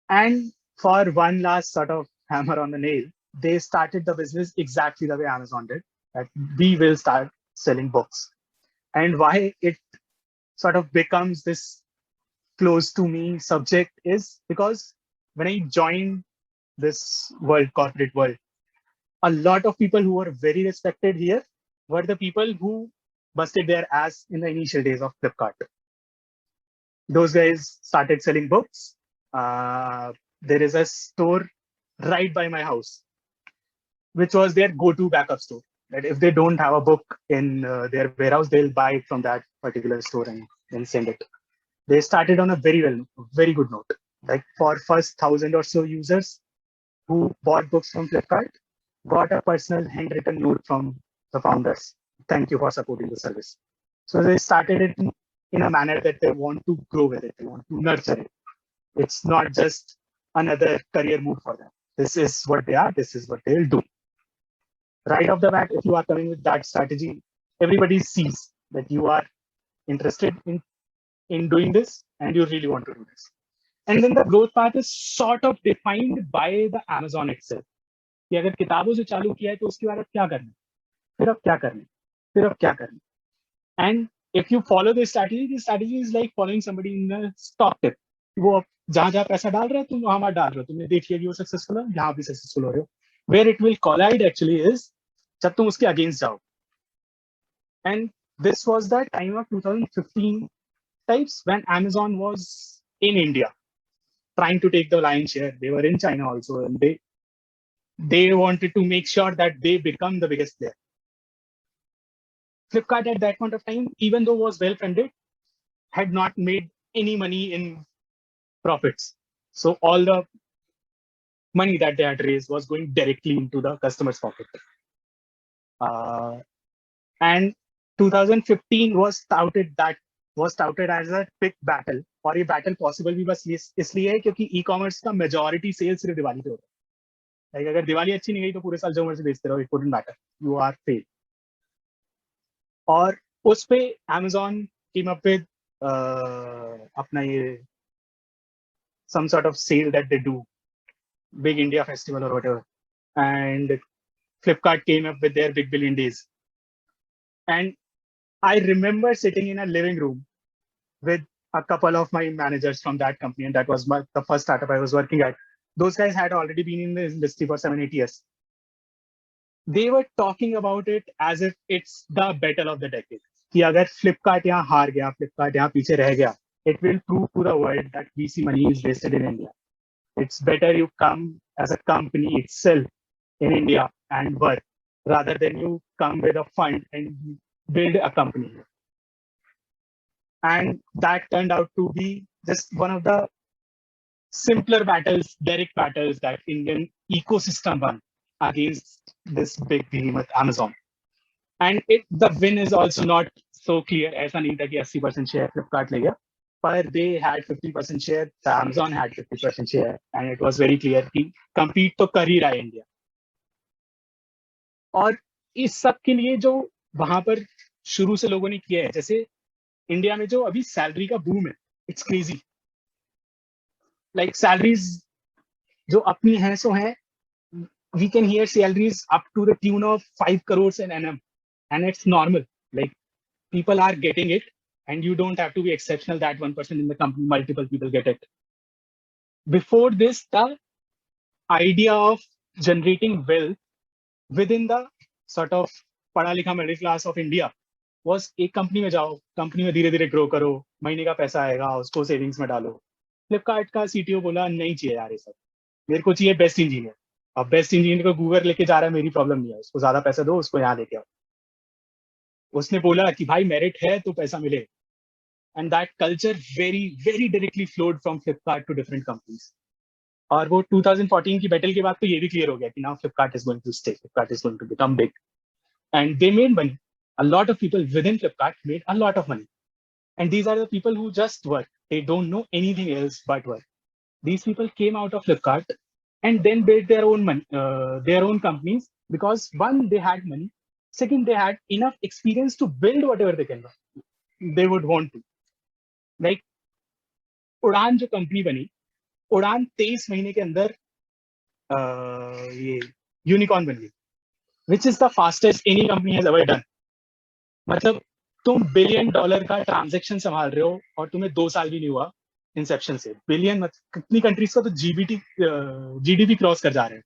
And for one last sort of hammer on the nail, they started the business exactly the way Amazon did. That we will start selling books. And why it sort of becomes this close to me subject is because when I joined this corporate world, a lot of people who were very respected here were the people who busted their ass in the initial days of Flipkart. Those guys started selling books. There is a store right by my house, which was their go-to backup store. That if they don't have a book in their warehouse, they'll buy it from that particular store and then send it. They started on a very good note. Like for first 1,000 or so users who bought books from Flipkart, got a personal handwritten note from the founders. Thank you for supporting the service. So they started it in a manner that they want to grow with it. They want to nurture it. It's not just another career move for them. This is what they are. This is what they'll do. Right off the bat, if you are coming with that strategy, everybody sees that you are interested in in doing this and you really want to do this. And then the growth path is sort of defined by the Amazon itself. कि अगर किताबों से चालू किया है तो उसके बाद अब क्या करना है, फिर अब क्या करना है, फिर अब क्या करना है. And if you follow this strategy is like following somebody in the stock tip. वो जहां जहां पैसा डाल रहे हो तुम वहां मत डाल रहे हो, तुमने देख लिया कि वो सक्सेसफुल है, यहाँ भी सक्सेसफुल हो रहे हो. Where it will collide actually is जब तुम उसके अगेंस्ट जाओ. And this was the time of 2015 types when Amazon was in India trying to take the lion's share. They were in China also, and they wanted to make sure that they become the biggest player. Flipkart at that point of time, even though was well funded, had not made any money in profits. So all the money that they had raised was going directly into the customer's pocket. And 2015 was touted as a big battle. और ये battle possible भी बस इसलिए है क्योंकि e-commerce का majority sales सिर्फ दिवाली पे होता है. Like अगर दिवाली अच्छी नहीं गई तो पूरे साल जो मर्जी बेचते रहो, it wouldn't matter. You are failed. और उस पे Amazon came up with अपना ये some sort of sale that they do, big India festival or whatever. And Flipkart came up with their Big Billion Days. And I remember sitting in a living room with a couple of my managers from that company, and that was the first startup I was working at. Those guys had already been in the industry for 7-8 years. They were talking about it as if it's the battle of the decade. कि अगर Flipkart यहाँ हार गया, Flipkart यहाँ पीछे रह गया, it will prove to the world that VC money is wasted in India. It's better you come as a company itself in India and work rather than you come with a fund and build a company. And that turned out to be just one of the simpler battles, direct battles that Indian ecosystem won against this big behemoth Amazon. And the win is also not so clear. ऐसा नहीं था कि 80% share Flipkart ले गया, but they had 50% share, the Amazon had 50% share, and it was very clear कि compete तो कर ही रहा है India. और इस सब के लिए जो वहां पर शुरू से लोगों ने किया है, जैसे इंडिया में जो अभी सैलरी का बूम है, इट्स क्रेजी. लाइक सैलरीज जो अपनी हैं सो हैं, we can hear salaries up to the tune of 5 crores in annum, and it's normal. Like people are getting it, and you don't have to be exceptional that 1% in the company, multiple people get it. Before this, the idea of generating wealth within the sort of पढ़ा लिखा middle class of India was एक company में जाओ, company में धीरे धीरे grow करो, महीने का पैसा आएगा, उसको सेविंग्स में डालो. फ्लिपकार्ट का सीटीओ बोला नहीं चाहिए यार ये सब, मेरे को चाहिए बेस्ट इंजीनियर. अब बेस्ट इंजीनियर को गूगल लेके जा रहा है, मेरी प्रॉब्लम नहीं है, उसको ज्यादा पैसा दो, उसको यहाँ लेके आओ. उसने बोला कि भाई मेरिट है तो पैसा मिले. And that culture very very directly flowed from Flipkart to different companies. और वो 2014 की बैटल के बाद तो ये भी क्लियर हो गया कि now Flipkart is going to stay, Flipkart is going to become big. And they made money. A lot of people within Flipkart made a lot of money. And these are the people who just work. They don't know anything else but work. These people came out of Flipkart and then built their own companies because one, they had money. Second, they had enough experience to build whatever they would want to. Like उड़ान जो company बनी, उड़ान 23 महीने के अंदर ये unicorn बन गई, which is the fastest any company has ever done. मतलब तुम $1 बिलियन का ट्रांजैक्शन संभाल रहे हो और तुम्हें 2 साल भी नहीं हुआ इंसेप्शन से. बिलियन मतलब कितनी कंट्रीज का तो जीडीपी क्रॉस कर जा रहे हैं.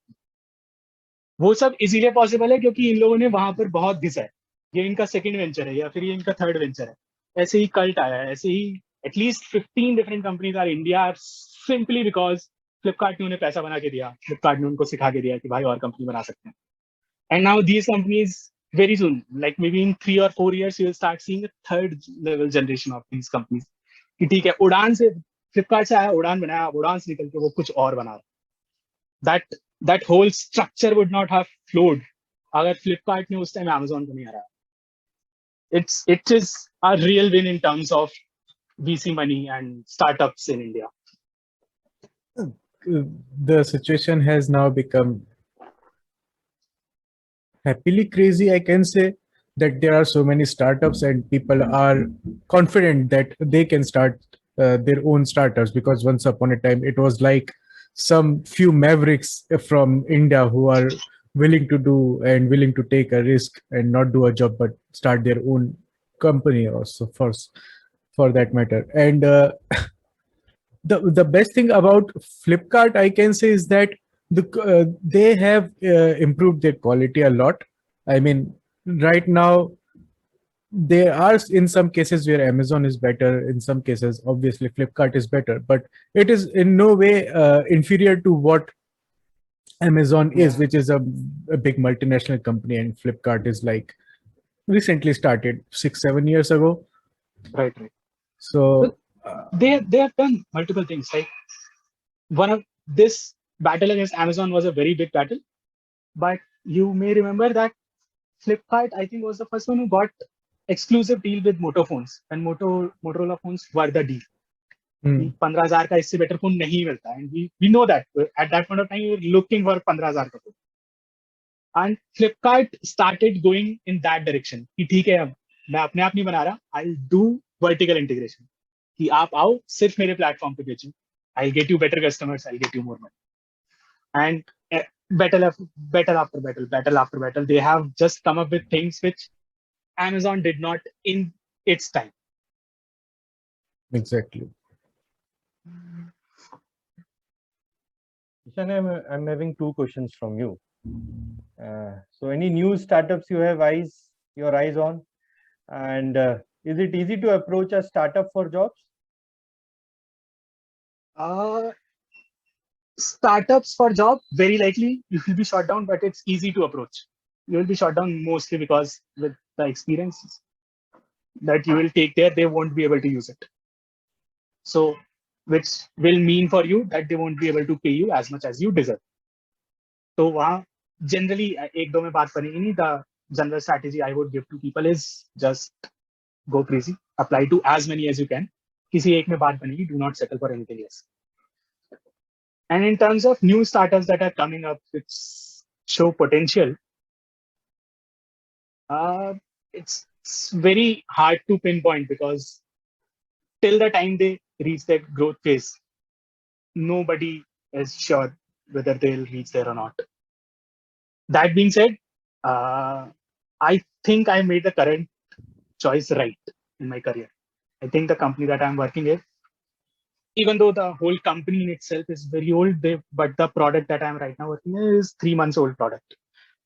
वो सब इसीलिए पॉसिबल है क्योंकि इन लोगों ने वहां पर बहुत घिसा है. ये इनका सेकंड वेंचर है या फिर ये इनका थर्ड वेंचर है. ऐसे ही कल्ट आया है. ऐसे ही at least 15 different companies are India simply because Flipkart ने उन्हें पैसा बना के दिया, फ्लिपकार्ट ने उनको सिखा के दिया कि भाई और कंपनी बना सकते हैं. And now these companies very soon, like maybe in 3 or 4 years, you will start seeing a third level generation of these companies. कि ठीक है, उड़ान से फ्लिपकार्ट से आया, उड़ान बनाया, उड़ान से निकल के वो कुछ और बना रहा. That whole structure would not have flowed अगर फ्लिपकार्ट ने उस टाइम Amazon को नहीं हराया. It is a real win in terms of VC money and startups in India. The situation has now become happily crazy, I can say, that there are so many startups and people are confident that they can start their own startups, because once upon a time it was like some few mavericks from India who are willing to do and willing to take a risk and not do a job but start their own company also for that matter. And the best thing about Flipkart, I can say, is that they have improved their quality a lot. I mean, right now there are in some cases where Amazon is better. In some cases, obviously Flipkart is better, but it is in no way inferior to what Amazon is, Yeah. which is a big multinational company, and Flipkart is like recently started 6-7 years ago. Right, right. But So they have done multiple things. Like one of this battle against Amazon was a very big battle, but you may remember that Flipkart, I think, was the first one who got exclusive deal with Moto phones, and Motorola phones were the deal. hmm, 15,000 का इससे better phone नहीं मिलता, and we know that at that point of time we were looking for 15,000 का phone. And Flipkart started going in that direction कि ठीक है, अब मैं अपने आप नहीं बना रहा, I'll do vertical integration कि आप आओ सिर्फ मेरे प्लेटफॉर्म पे बेचो, I'll get you better customers, I'll get you more money. And battle after battle after battle, they have just come up with things which Amazon did not in its time. exactly. Ishan, I'm having two questions from you. So any new startups you have your eyes on, and is it easy to approach a startup for jobs? Startups for job, very likely you will be shot down, but it's easy to approach. You will be shot down mostly because with the experiences that you will take there, they won't be able to use it. So, which will mean for you that they won't be able to pay you as much as you deserve. So, वहाँ generally एक दो में बात करेंगे नहीं. The general strategy I would give to people is just go crazy, apply to as many as you can. किसी एक में बात बनेगी, do not settle for anything else. And in terms of new startups that are coming up which show potential, it's very hard to pinpoint because till the time they reach that growth phase, nobody is sure whether they'll reach there or not. That being said, I think I made the current choice right in my career. I think the company that I'm working with, even though the whole company in itself is very old, but the product that I'm right now working in is 3 months old product.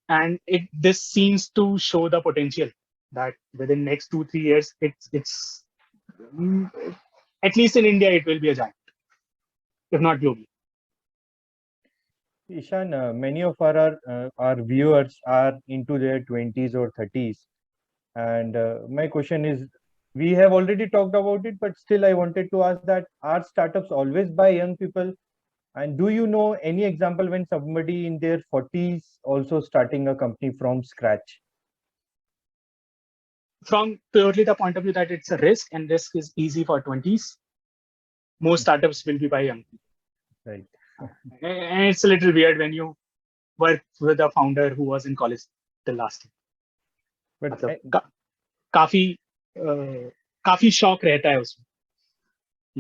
And this seems to show the potential that within next 2-3 years, it's at least in India, it will be a giant, if not globally. Ishan, many of our viewers are into their 20s or 30s, and my question is, we have already talked about it, but still I wanted to ask that, are startups always by young people? And do you know any example when somebody in their 40s also starting a company from scratch? From purely the point of view that it's a risk and risk is easy for 20s, most startups will be by young people. Right. And it's a little weird when you work with a founder who was in college till last year. But मतलब काफी शौक रहता है उसमें,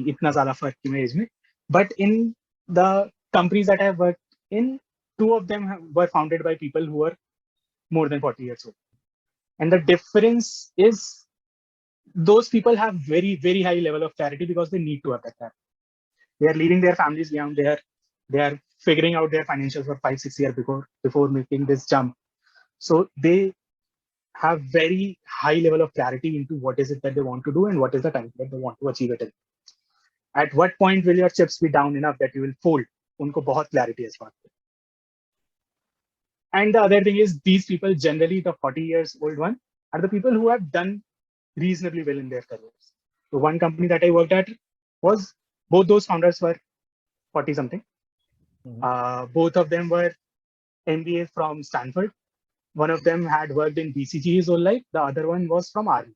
इतना ज्यादा फर्क क्यों है इसमें. But in the companies that I have worked in, 2 of them were founded by people who were more than 40 years old. And the difference is those people have very, very high level of clarity because they need to have that clarity. They are leaving their families behind. They are figuring out their financials for 5-6 years before making this jump. So they have very high level of clarity into what is it that they want to do and what is the time that they want to achieve it in. At what point will your chips be down enough that you will fold? उनको बहुत clarity है इस बात पे. And the other thing is, these people, generally the 40 years old one, are the people who have done reasonably well in their careers. So one company that I worked at was, both those founders were 40 something. Both of them were MBA from Stanford. One of them had worked in BCG his whole life. The other one was from Army.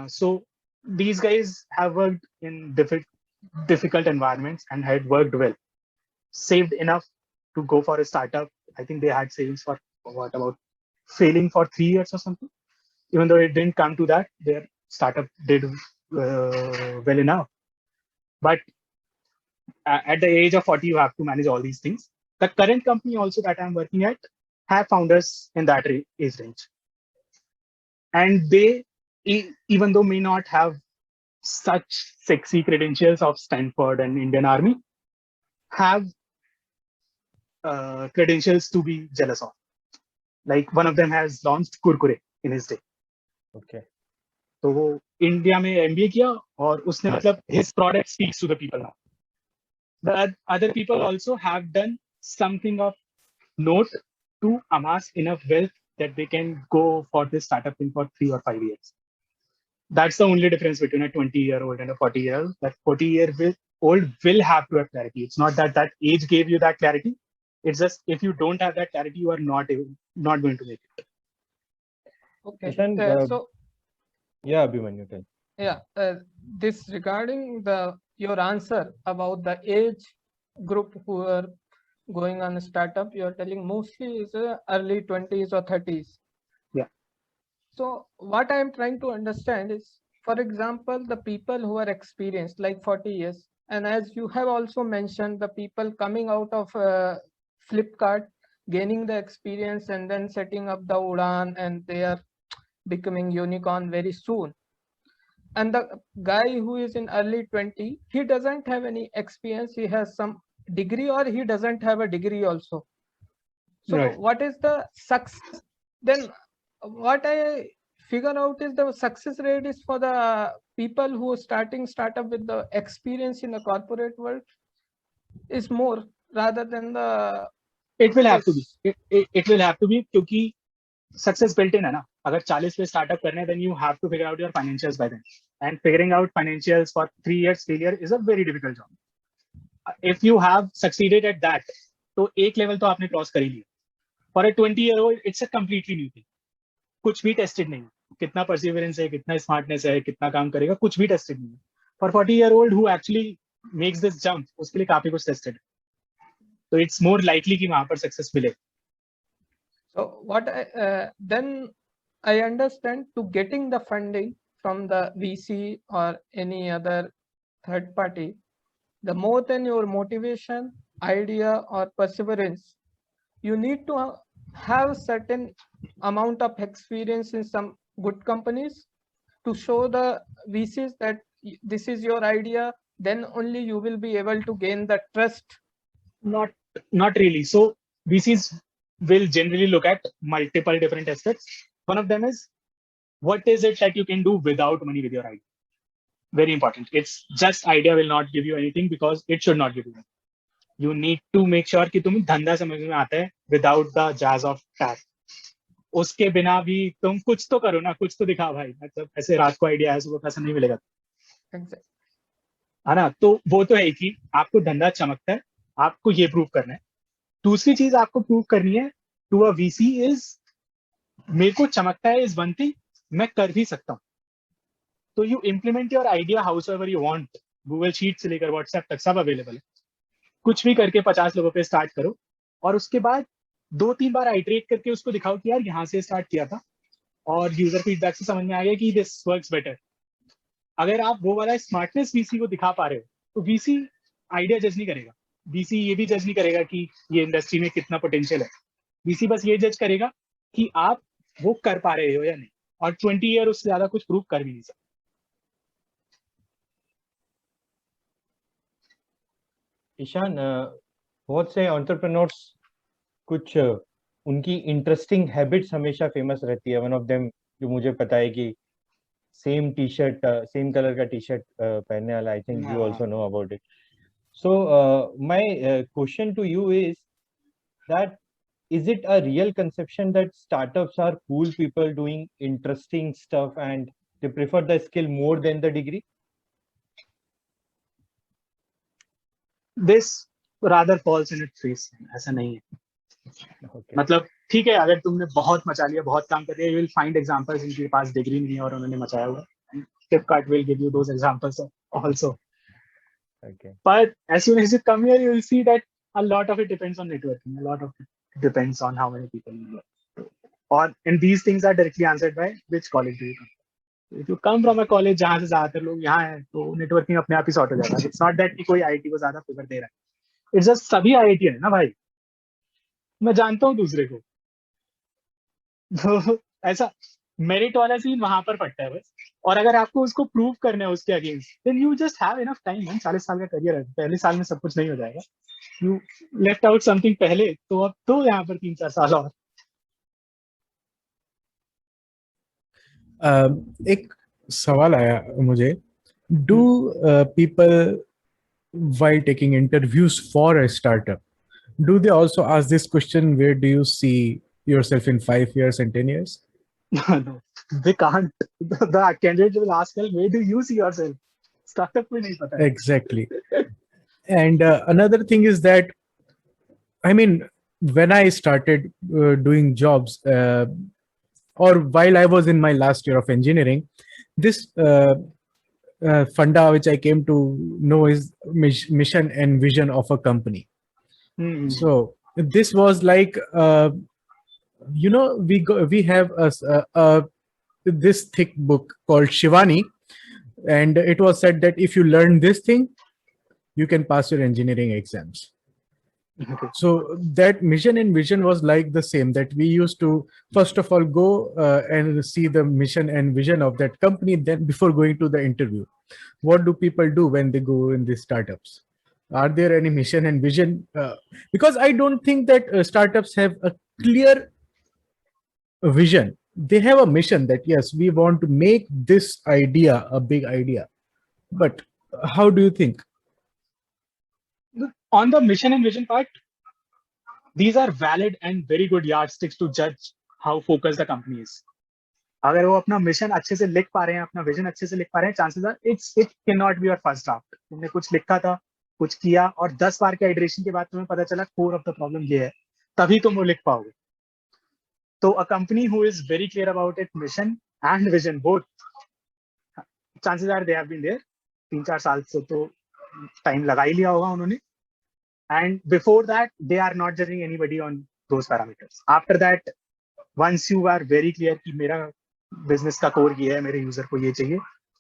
So these guys have worked in difficult environments and had worked well, saved enough to go for a startup. I think they had savings for about failing for 3 years or something. Even though it didn't come to that, their startup did well enough. But at the age of 40, you have to manage all these things. The current company also that I'm working at have founders in that age range. And they, even though may not have such sexy credentials of Stanford and Indian Army, have credentials to be jealous of. Like one of them has launched Kurkure in his day. Okay. तो वो India में MBA किया और उसने मतलब his product speaks to the people now. The other people also have done something of note to amass enough wealth that they can go for this startup thing for 3 or 5 years. That's the only difference between a 20-year-old and a 40-year-old. That 40-year-old will have to have clarity. It's not that that age gave you that clarity. It's just if you don't have that clarity, you are not going to make it. Okay. Ishan, So yeah, Abhimanyu, tell. yeah, this regarding your answer about the age group who are going on a startup, you're telling mostly is early 20s or 30s. Yeah. So what I'm trying to understand is, for example, the people who are experienced like 40 years, and as you have also mentioned, the people coming out of Flipkart, gaining the experience and then setting up the Udaan, and they are becoming unicorn very soon. And the guy who is in early 20, he doesn't have any experience. He has some degree or he doesn't have a degree also. So Right. what is the success? Then what I figure out is the success rate is for the people who are starting startup with the experience in the corporate world is more rather than the. It will have to be. It will have to be क्योंकि success built in है ना. अगर 40 पे startup करने, then you have to figure out your financials by then. And figuring out financials for 3 years failure is a very difficult job. If you have succeeded at that, तो एक level तो आपने cross कर ही लिया. For a 20-year-old, it's a completely new thing. कुछ भी tested नहीं है. कितना perseverance है, कितना smartness है, कितना काम करेगा, कुछ भी tested नहीं है. For 40-year-old who actually makes this jump, उसके लिए काफी कुछ tested है. So it's more likely कि वहां पर success मिले. So what then I understand, to getting the funding from the VC or any other third party, the more than your motivation, idea or perseverance, you need to have certain amount of experience in some good companies to show the VCs that this is your idea, then only you will be able to gain the trust. Not really. So VCs will generally look at multiple different aspects. One of them is, what is it that you can do without money with your idea? Very important. It's just idea will not give you anything because it should not give you anything. You need to make sure कि तुम्हें धंधा समझ में आता है without the jazz of tax. उसके बिना भी तुम कुछ तो करो ना, कुछ तो दिखा भाई. मतलब ऐसे रात को आइडिया है, सुबह पैसा नहीं मिलेगा. Exactly. है ना. तो वो तो है कि आपको धंधा चमकता है, आपको ये प्रूव करना है. दूसरी चीज आपको प्रूव करनी है टू अ वीसी इज, मेरे को चमकता है इज वन थिंग, मैं कर भी सकता हूँ. तो you implement your idea house ever you want. Google sheet से लेकर व्हाट्सएप तक सब अवेलेबल है. कुछ भी करके 50 लोगों पे स्टार्ट करो और उसके बाद 2-3 बार आइटरेट करके उसको दिखाओ कि यार यहाँ से स्टार्ट किया था और यूजर फीडबैक से समझ में आ गया कि दिस वर्क्स बेटर. अगर आप वो वाला स्मार्टनेस वीसी को दिखा पा रहे हो तो वीसी आइडिया जज नहीं करेगा. वीसी ये भी जज नहीं करेगा कि ये इंडस्ट्री में कितना पोटेंशियल है. वीसी बस ये जज करेगा कि आप वो कर पा रहे हो या नहीं. और 20 ईयर उससे ज्यादा कुछ प्रूव कर भी नहीं सकते. ईशान, बहुत से एंटरप्रेन्योर्स कुछ उनकी इंटरेस्टिंग हैबिट्स हमेशा फेमस रहती है. वन ऑफ देम जो मुझे पता है कि same T shirt, same colour का टी शर्ट पहनने वाला. I think you also know about it. So my question to you is that, is it a real conception that startups are cool people doing interesting stuff and they prefer the skill more than the degree? This rather falls in its face. ऐसा नहीं है. Okay. मतलब ठीक है, अगर तुमने बहुत मचा लिया, बहुत काम कर लिया, you will find examples जिनके पास डिग्री नहीं है और उन्होंने मचाया हुआ. Flipkart will give you those examples also. Okay. But as soon as you come here, you will see that a lot of it depends on networking. A lot of it depends on how many people you know. and these things are directly answered by which college do you come. If you come from a college जहाँ से ज्यादातर लोग यहाँ हैं, तो networking अपने आप ही sort हो जाएगा. It's not that कि कोई आईआईटी को ज्यादा फेवर दे रहा है. It's just सभी आईआईटी है ना भाई. मैं जानता हूँ दूसरे को. तो ऐसा मेरिट वाला सीन वहां पर पड़ता है बस. और अगर आपको उसको प्रूव करना है उसके against, then you just have enough time. 40 साल का करियर है, पहले साल में सब कुछ नहीं हो जाएगा. यू लेफ्ट आउट समथिंग पहले, तो अब तो यहाँ पर 3-4 साल और. एक सवाल आया मुझे. Do people while taking interviews for a startup, do they also ask this question, where do you see yourself in 5 years and 10 years? No, they can't. The candidate will ask, well, where do you see yourself? Startup में नहीं पता है. Exactly. And another thing is that, I mean, when I started doing jobs, or while I was in my last year of engineering, this funda which I came to know is mission and vision of a company. Hmm. So this was like, we have this thick book called Shivani, and it was said that if you learn this thing, you can pass your engineering exams. Okay. So that mission and vision was like the same, that we used to first of all go and see the mission and vision of that company, then before going to the interview. What do people do when they go in these startups? Are there any mission and vision? Because I don't think that startups have a clear vision. They have a mission that, yes, we want to make this idea a big idea. But how do you think? On the mission and vision part, these are valid and very good yardsticks to judge how focused the company is. अगर वो अपना mission अच्छे से लिख पा रहे हैं, अपना विजन अच्छे से लिख पा रहे हैं, chances are it can not be your first draft. तुमने कुछ लिखा था, कुछ किया, और 10 बार के आइटरेशन के बाद तुम्हें पता चला कोर ऑफ द प्रॉब्लम ये है, तभी तुम वो लिख पाओगे. तो a company who is very clear about it mission and vision both, chances are they have been there. 3-4 साल से तो टाइम लगा ही लिया होगा उन्होंने. And before that, they are not judging anybody on those parameters. After that, once you are very clear कि मेरा business का core ये है, मेरे user को ये चाहिए,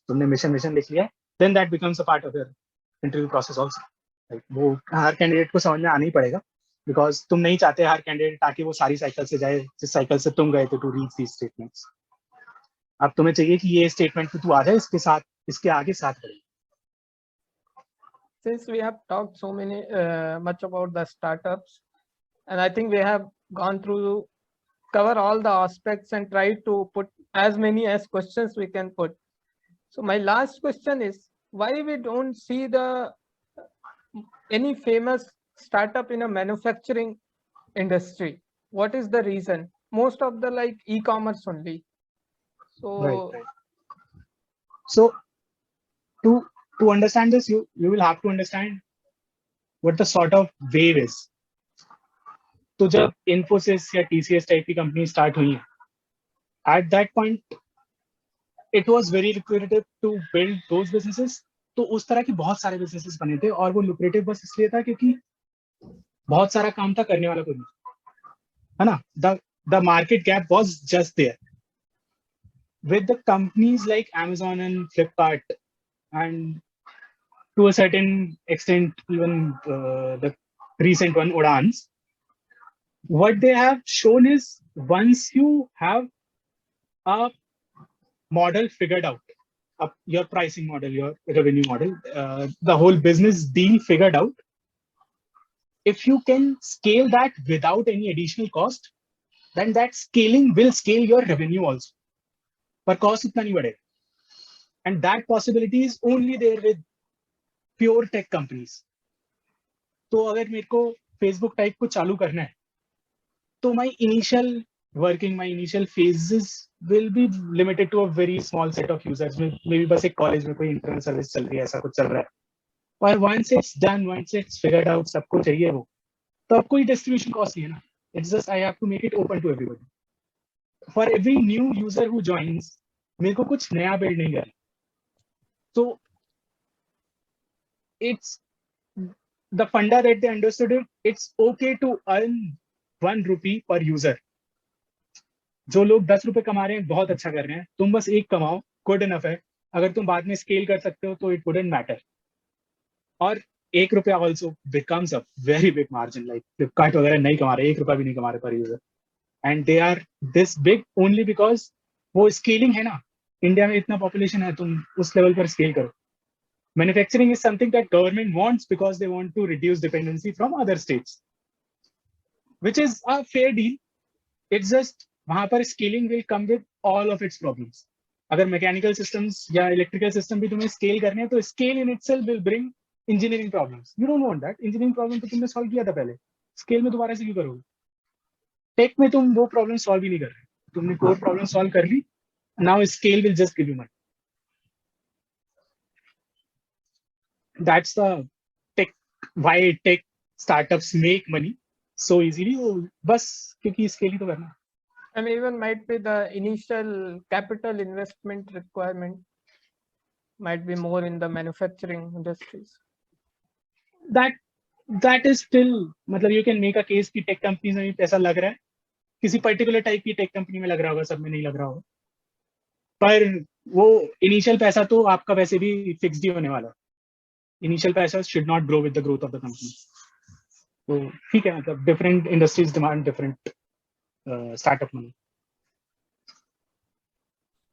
तुमने mission लिख लिया, then that becomes a part of your interview process also. Like, वो हर candidate को समझ में आना ही पड़ेगा, because तुम नहीं चाहते हर candidate ताकि वो सारी cycle से जाए जिस cycle से तुम गए थे to reach these statements. अब तुम्हें चाहिए कि ये statement पे तू आ जाए, इसके साथ इसके आगे साथ बढ़े. Since we have talked so much about the startups, and I think we have gone through, cover all the aspects and try to put as many as questions we can put. So my last question is, why we don't see any famous startup in a manufacturing industry? What is the reason? Most of the like e-commerce only. So Right. So to understand this, you will have to understand what the sort of wave is. तो जब Infosys या TCS type की company start हुई है, at that point it was very lucrative to build those businesses. तो उस तरह के बहुत सारे businesses बने थे, और वो lucrative बस इसलिए था क्योंकि बहुत सारा काम था, करने वाला कोई नहीं, है ना. The market gap was just there. With the companies like Amazon and Flipkart, and to a certain extent even the recent one Udans, what they have shown is, once you have a model figured out, your pricing model, your revenue model, the whole business deal figured out, if you can scale that without any additional cost, then that scaling will scale your revenue also. पर cost उतना नहीं बढ़ेगा. And that possibility is only there with pure tech companies. तो अगर मेरे को Facebook type को चालू करना है, तो my initial phases will be limited to a very small set of users. Maybe बस एक college में कोई internal service चल रही है, ऐसा कुछ चल रहा है. और once it's done, once it's figured out, सबको चाहिए वो, तो अब कोई distribution cost नहीं है ना. It's just I have to make it open to everybody. For every new user who joins, मेरे को कुछ नया build नहीं करना. So it's the funda that they understood it. It's okay to earn 1 rupee per user. जो लोग 10 रुपए कमा रहे हैं बहुत अच्छा कर रहे हैं, तुम बस एक कमाओ, गुड इनफ है. अगर तुम बाद में स्केल कर सकते हो तो इट वुडंट मैटर. और 1 रुपया also becomes a very big margin. Like Flipkart वगैरह नहीं कमा रहे, 1 रुपया भी नहीं कमा रहे पर user. And they are this big only because वो स्केलिंग है ना. इंडिया में इतना पॉपुलेशन है, तुम उस लेवल पर स्केल करो. Manufacturing is something that government wants because they want to reduce dependency from other states, which is a fair deal. It's just वहां पर scaling will come with all of its problems. अगर mechanical systems या electrical system भी तुम्हें scale करने हैं तो scale in itself will bring engineering problems. You don't want that. Engineering problem तो तुमने सॉल्व किया था पहले, स्केल में दोबारा से क्यों करोगे? टेक में तुम वो प्रॉब्लम सॉल्व ही नहीं कर रहे, तुमने कोर प्रॉब्लम सॉल्व कर ली. Now scale will just give you money. That's the take, why tech startups make money so easily. वो बस क्योंकि स्केल ही तो करना है. And even might be the initial capital investment requirement might be more in the manufacturing industries. That is still, मतलब you can make a case कि tech companies में भी पैसा लग रहा है. किसी पर्टिकुलर टाइप की टेक कंपनी में लग रहा होगा, सब में नहीं लग रहा होगा. पर वो इनिशियल पैसा तो आपका वैसे भी फिक्स्ड ही होने वाला है. इनिशियल पैसा should not grow with the growth of the company. तो ठीक है, मतलब different industries demand different startup money.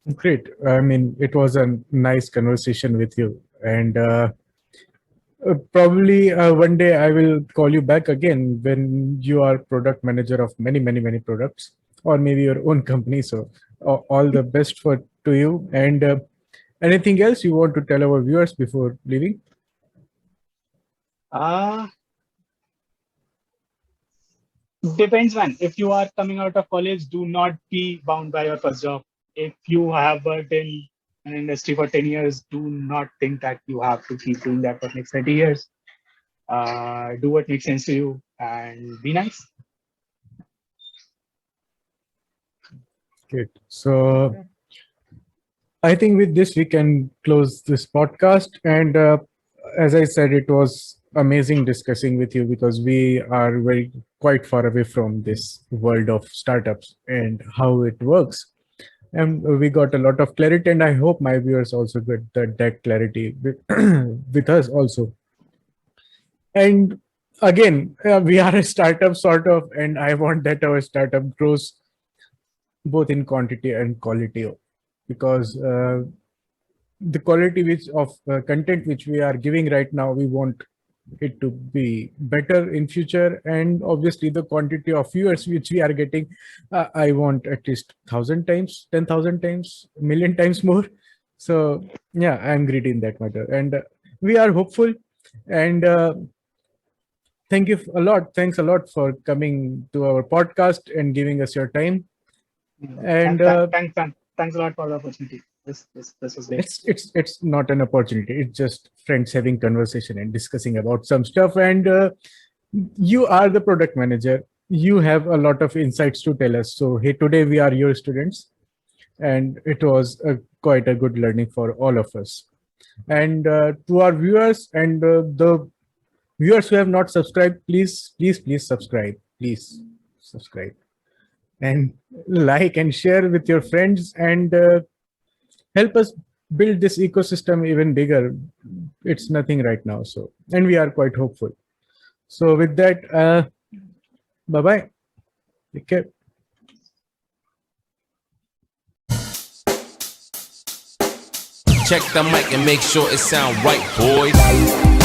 Great. I mean, it was a nice conversation with you, and probably one day I will call you back again when you are product manager of many, many, many products, or maybe your own company. So, all the best to you. And anything else you want to tell our viewers before leaving? Depends, man. If you are coming out of college, do not be bound by your first job. If you have worked in an industry for 10 years, do not think that you have to keep doing that for next 30 years. Do what makes sense to you and be nice. Good. So I think with this we can close this podcast. And as I said, it was amazing discussing with you because we are quite far away from this world of startups and how it works. And we got a lot of clarity, and I hope my viewers also get that clarity with us also. And again, we are a startup sort of, and I want that our startup grows both in quantity and quality, because the quality of content which we are giving right now, we want it to be better in future. And obviously the quantity of viewers which we are getting, I want at least 1,000 times, 10,000 times, million times more. So yeah, I'm greedy in that matter, and we are hopeful. And thank you a lot. Thanks a lot for coming to our podcast and giving us your time. And thanks a lot for the opportunity. This was great. It's not an opportunity. It's just friends having conversation and discussing about some stuff. And you are the product manager. You have a lot of insights to tell us. So hey, today we are your students, and it was quite a good learning for all of us. And to our viewers and the viewers who have not subscribed, please subscribe. Please subscribe and like and share with your friends, and help us build this ecosystem even bigger. It's nothing right now, so, and we are quite hopeful. So with that, bye bye. Take care. Check the mic and make sure it sound right, boys.